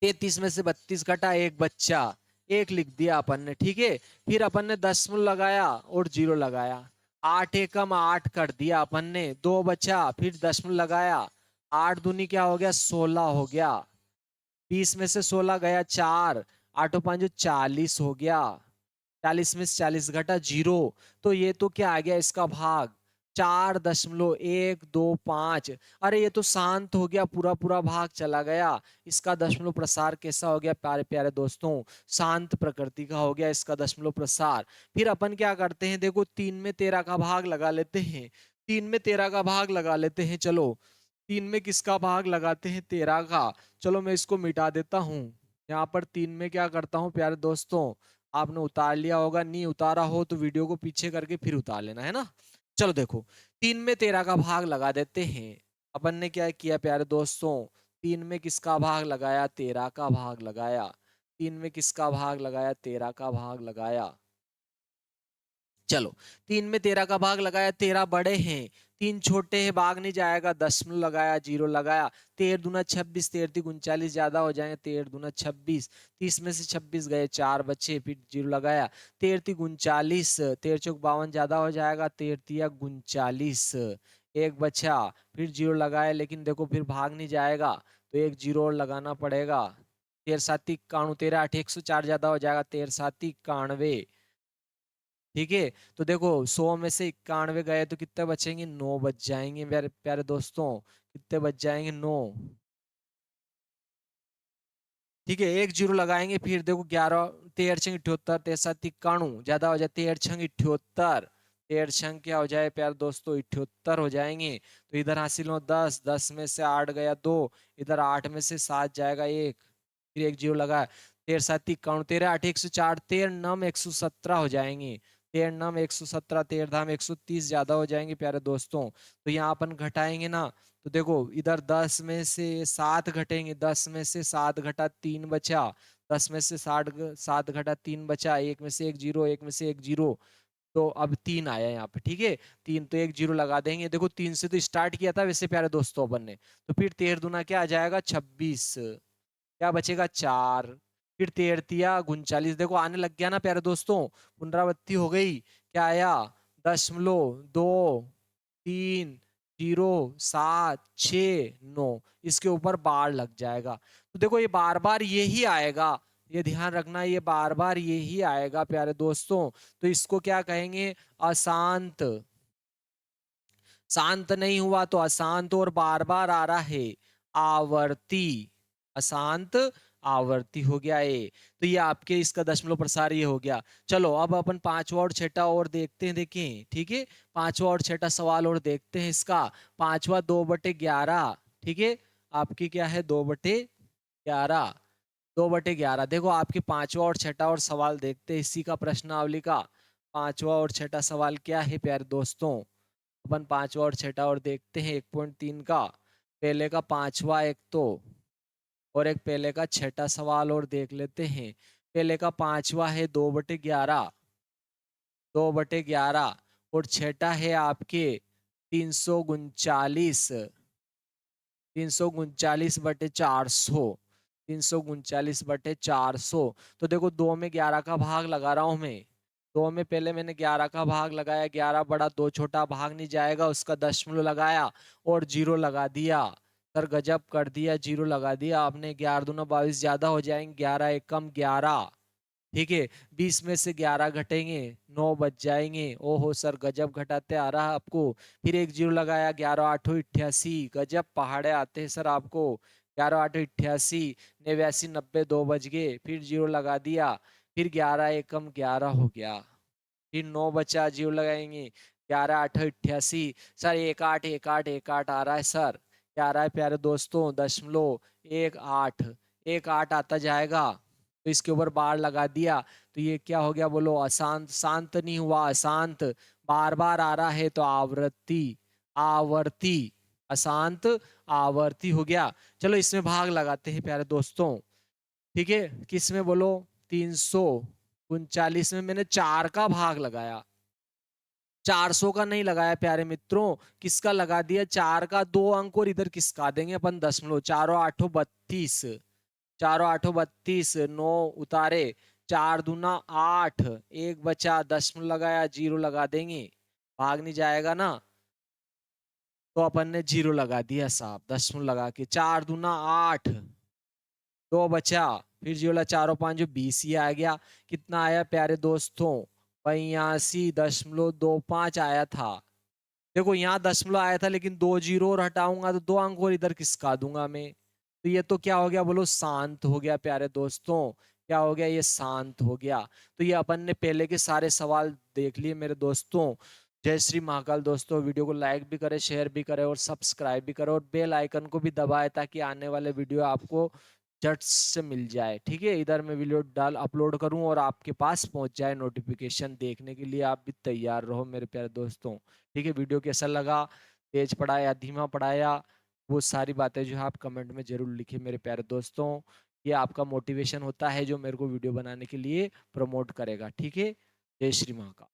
33 में से 32 घटा, एक बच्चा, एक लिख दिया अपन ने, ठीक है। फिर अपन ने दशमलव लगाया और जीरो लगाया, 8 एकम 8 कर दिया अपन ने, दो बचा, फिर दशमलव लगाया, 8 दूनी क्या हो गया, 16 हो गया। 20 में से 16 गया, 4, 8 5 40 हो गया, 40 में से 40 घटा, जीरो। तो ये तो क्या आ गया, इसका भाग 4.125। अरे ये तो शांत हो गया, पूरा पूरा भाग चला गया। इसका दशमलव प्रसार कैसा हो गया प्यारे प्यारे दोस्तों, शांत प्रकृति का हो गया इसका दशमलव प्रसार। फिर अपन क्या करते हैं, देखो 3 में 13 का भाग लगा लेते हैं, 3 में 13 का भाग लगा लेते हैं। चलो 3 में किसका भाग लगाते हैं, 13 का। चलो मैं इसको मिटा देता हूँ। यहाँ पर 3 में क्या करता हूँ प्यारे दोस्तों, आपने उतार लिया होगा, नहीं उतारा हो तो वीडियो को पीछे करके फिर उतार लेना है ना। चलो देखो 3 में 13 का भाग लगा देते हैं। अपन ने क्या किया प्यारे दोस्तों, 3 में किसका भाग लगाया, 13 का भाग लगाया। 3 में किसका भाग लगाया, 13 का भाग लगाया। चलो 3 में 13 का भाग लगाया, 13 बड़े हैं, 3 छोटे हैं, भाग नहीं जाएगा, दशमलव लगाया, जीरो लगाया। 13 दूना 26, 13 3 39 ज्यादा हो जाएंगे, 13 दूना 26, 30 में से 26 गए, 4 बचे, फिर जीरो लगाया। 13 3 39, 13 चौक 52 ज्यादा हो जाएगा, 13 3 39, एक बचा, फिर जीरो लगाया, लेकिन देखो फिर भाग नहीं जाएगा, तो एक जीरो और लगाना पड़ेगा। 13 7 91, 13 8 104 ज्यादा हो जाएगा, 13 7 91, ठीक है। तो देखो 100 में से 91 गए तो कितने बचेंगे, 9 बच जाएंगे मेरे प्यारे दोस्तों, कितने बच जाएंगे, 9, ठीक है। एक जीरो लगाएंगे, फिर देखो 11 13 छंग 78, 13 7 91 ज्यादा हो जाए, 13 छंग 78, 13 छंग क्या हो जाए प्यारे दोस्तों, 78 हो जाएंगे। तो इधर हासिल हो 10, 10 में से 8 गया 2, इधर 8 में से 7 जाएगा 1, फिर एक जीरो लगा, 13 7 91, 13 8 104, 13 9 117 हो जाएंगे, 13 9 117, 13 धाम 130 ज्यादा हो जाएंगे प्यारे दोस्तों। तो यहाँ अपन घटाएंगे ना, तो देखो इधर 10 में से 7 घटेंगे, 10 में से 7 घटा 3 बचा, 10 में से 7 घटा 3 बचा, एक में से एक जीरो, एक में से एक जीरो, तो अब 3 आया यहाँ पे, ठीक है। 3 तो एक जीरो लगा देंगे, देखो 3 से तो स्टार्ट किया था वैसे प्यारे दोस्तों अपन ने। तो फिर 13 दूना क्या आ जाएगा, 26, क्या बचेगा, 4, फिर 13 तिया 39, देखो आने लग गया ना प्यारे दोस्तों, पुनरावृत्ति हो गई। क्या आया, 0.2 3 0 7 6 9, इसके ऊपर बार लग जाएगा। तो देखो ये बार बार यही आएगा, ये ध्यान रखना, ये बार बार यही आएगा प्यारे दोस्तों। तो इसको क्या कहेंगे, अशांत, शांत नहीं हुआ तो अशांत और बार बार आ रहा है आवर्ती, अशांत आवर्ती हो गया ये। तो ये आपके इसका दशमलव प्रसार ये हो गया। चलो अब अपन पांचवा और छठा और देखते हैं, देखें ठीक है। पांचवा और छठा सवाल और देखते हैं इसका। पांचवा 2/11, ठीक है। आपकी क्या है 2/11, 2/11। देखो आपके पांचवा और छठा और सवाल देखते हैं इसी का प्रश्नावली का। पांचवा और छठा सवाल क्या है प्यारे दोस्तों, अपन पांचवा और छठा और देखते हैं 1.3 का। पहले का पांचवा एक तो, और एक पहले का छठा सवाल और देख लेते हैं। पहले का पांचवा है 2/11, 2/11, और छठा है आपके 339, 339/400, 339/400। तो देखो 2 में 11 का भाग लगा रहा हूं मैं। 2 में पहले मैंने 11 का भाग लगाया, 11 बड़ा 2 छोटा, भाग नहीं जाएगा, उसका दशमलव लगाया और जीरो लगा दिया। सर गजब कर दिया, जीरो लगा दिया आपने। 11 दूना 22 ज्यादा हो जाएंगे, 11 एक कम 11, ठीक है। 20 में से 11 घटेंगे, 9 बच जाएंगे। ओहो सर गजब घटाते आ रहा है आपको। फिर एक जीरो लगाया, 11 8 88, गजब पहाड़े आते हैं सर आपको। 11 8 88, 89 90, 2 बज गए, फिर जीरो लगा दिया। फिर 11 एकम 11 हो गया, फिर 9 बचा, जीरो लगाएंगे, 11 8 88। सर 1 8 1 8 1 8 आ रहा है सर, क्या आ रहा है प्यारे दोस्तों, दशमलव 1 8, 1 8 आता जाएगा। तो इसके ऊपर बार लगा दिया, तो ये क्या हो गया बोलो, अशांत। शांत नहीं हुआ, अशांत, बार बार आ रहा है तो आवृत्ति, आवर्ती, अशांत आवर्ती हो गया। चलो इसमें भाग लगाते हैं प्यारे दोस्तों, ठीक है। किस में बोलो, 339 में मैंने 4 का भाग लगाया, 400 का नहीं लगाया प्यारे मित्रों। किसका लगा दिया, 4 का, 2 अंक और इधर किसका देंगे अपन, दशमलव। चारों आठों 32, चारों आठों 32, 9 उतारे, 4 दूना 8, एक बचा, दशमलव लगाया, जीरो लगा देंगे, भाग नहीं जाएगा ना, तो अपन ने जीरो लगा दिया साहब, दशमलव लगा के। 4 दूना 8, 2 बचा, फिर जीरो लगा, चारों पांच जो 20 ही आ गया। कितना आया प्यारे दोस्तों, 82.25 आया था। देखो यहाँ दशमलव आया था, लेकिन 2 जीरो और हटाऊंगा तो 2 अंक और इधर किसका दूंगा मैं। तो ये तो क्या हो गया बोलो, शांत हो गया प्यारे दोस्तों। क्या हो गया, ये शांत हो गया। तो ये अपन ने पहले के सारे सवाल देख लिए मेरे दोस्तों। जय श्री महाकाल दोस्तों, वीडियो को लाइक भी करें, शेयर भी करें और सब्सक्राइब भी करें, और बेल आइकन को भी दबाएं ताकि आने वाले वीडियो आपको झट से मिल जाए, ठीक है। इधर मैं वीडियो डाल अपलोड करूं और आपके पास पहुंच जाए नोटिफिकेशन, देखने के लिए आप भी तैयार रहो मेरे प्यारे दोस्तों, ठीक है। वीडियो कैसा लगा, तेज पड़ा या धीमा पड़ाया, वो सारी बातें जो है आप कमेंट में जरूर लिखिए मेरे प्यारे दोस्तों। ये आपका मोटिवेशन होता है जो मेरे को वीडियो बनाने के लिए प्रमोट करेगा, ठीक है। जय श्री महाकाल।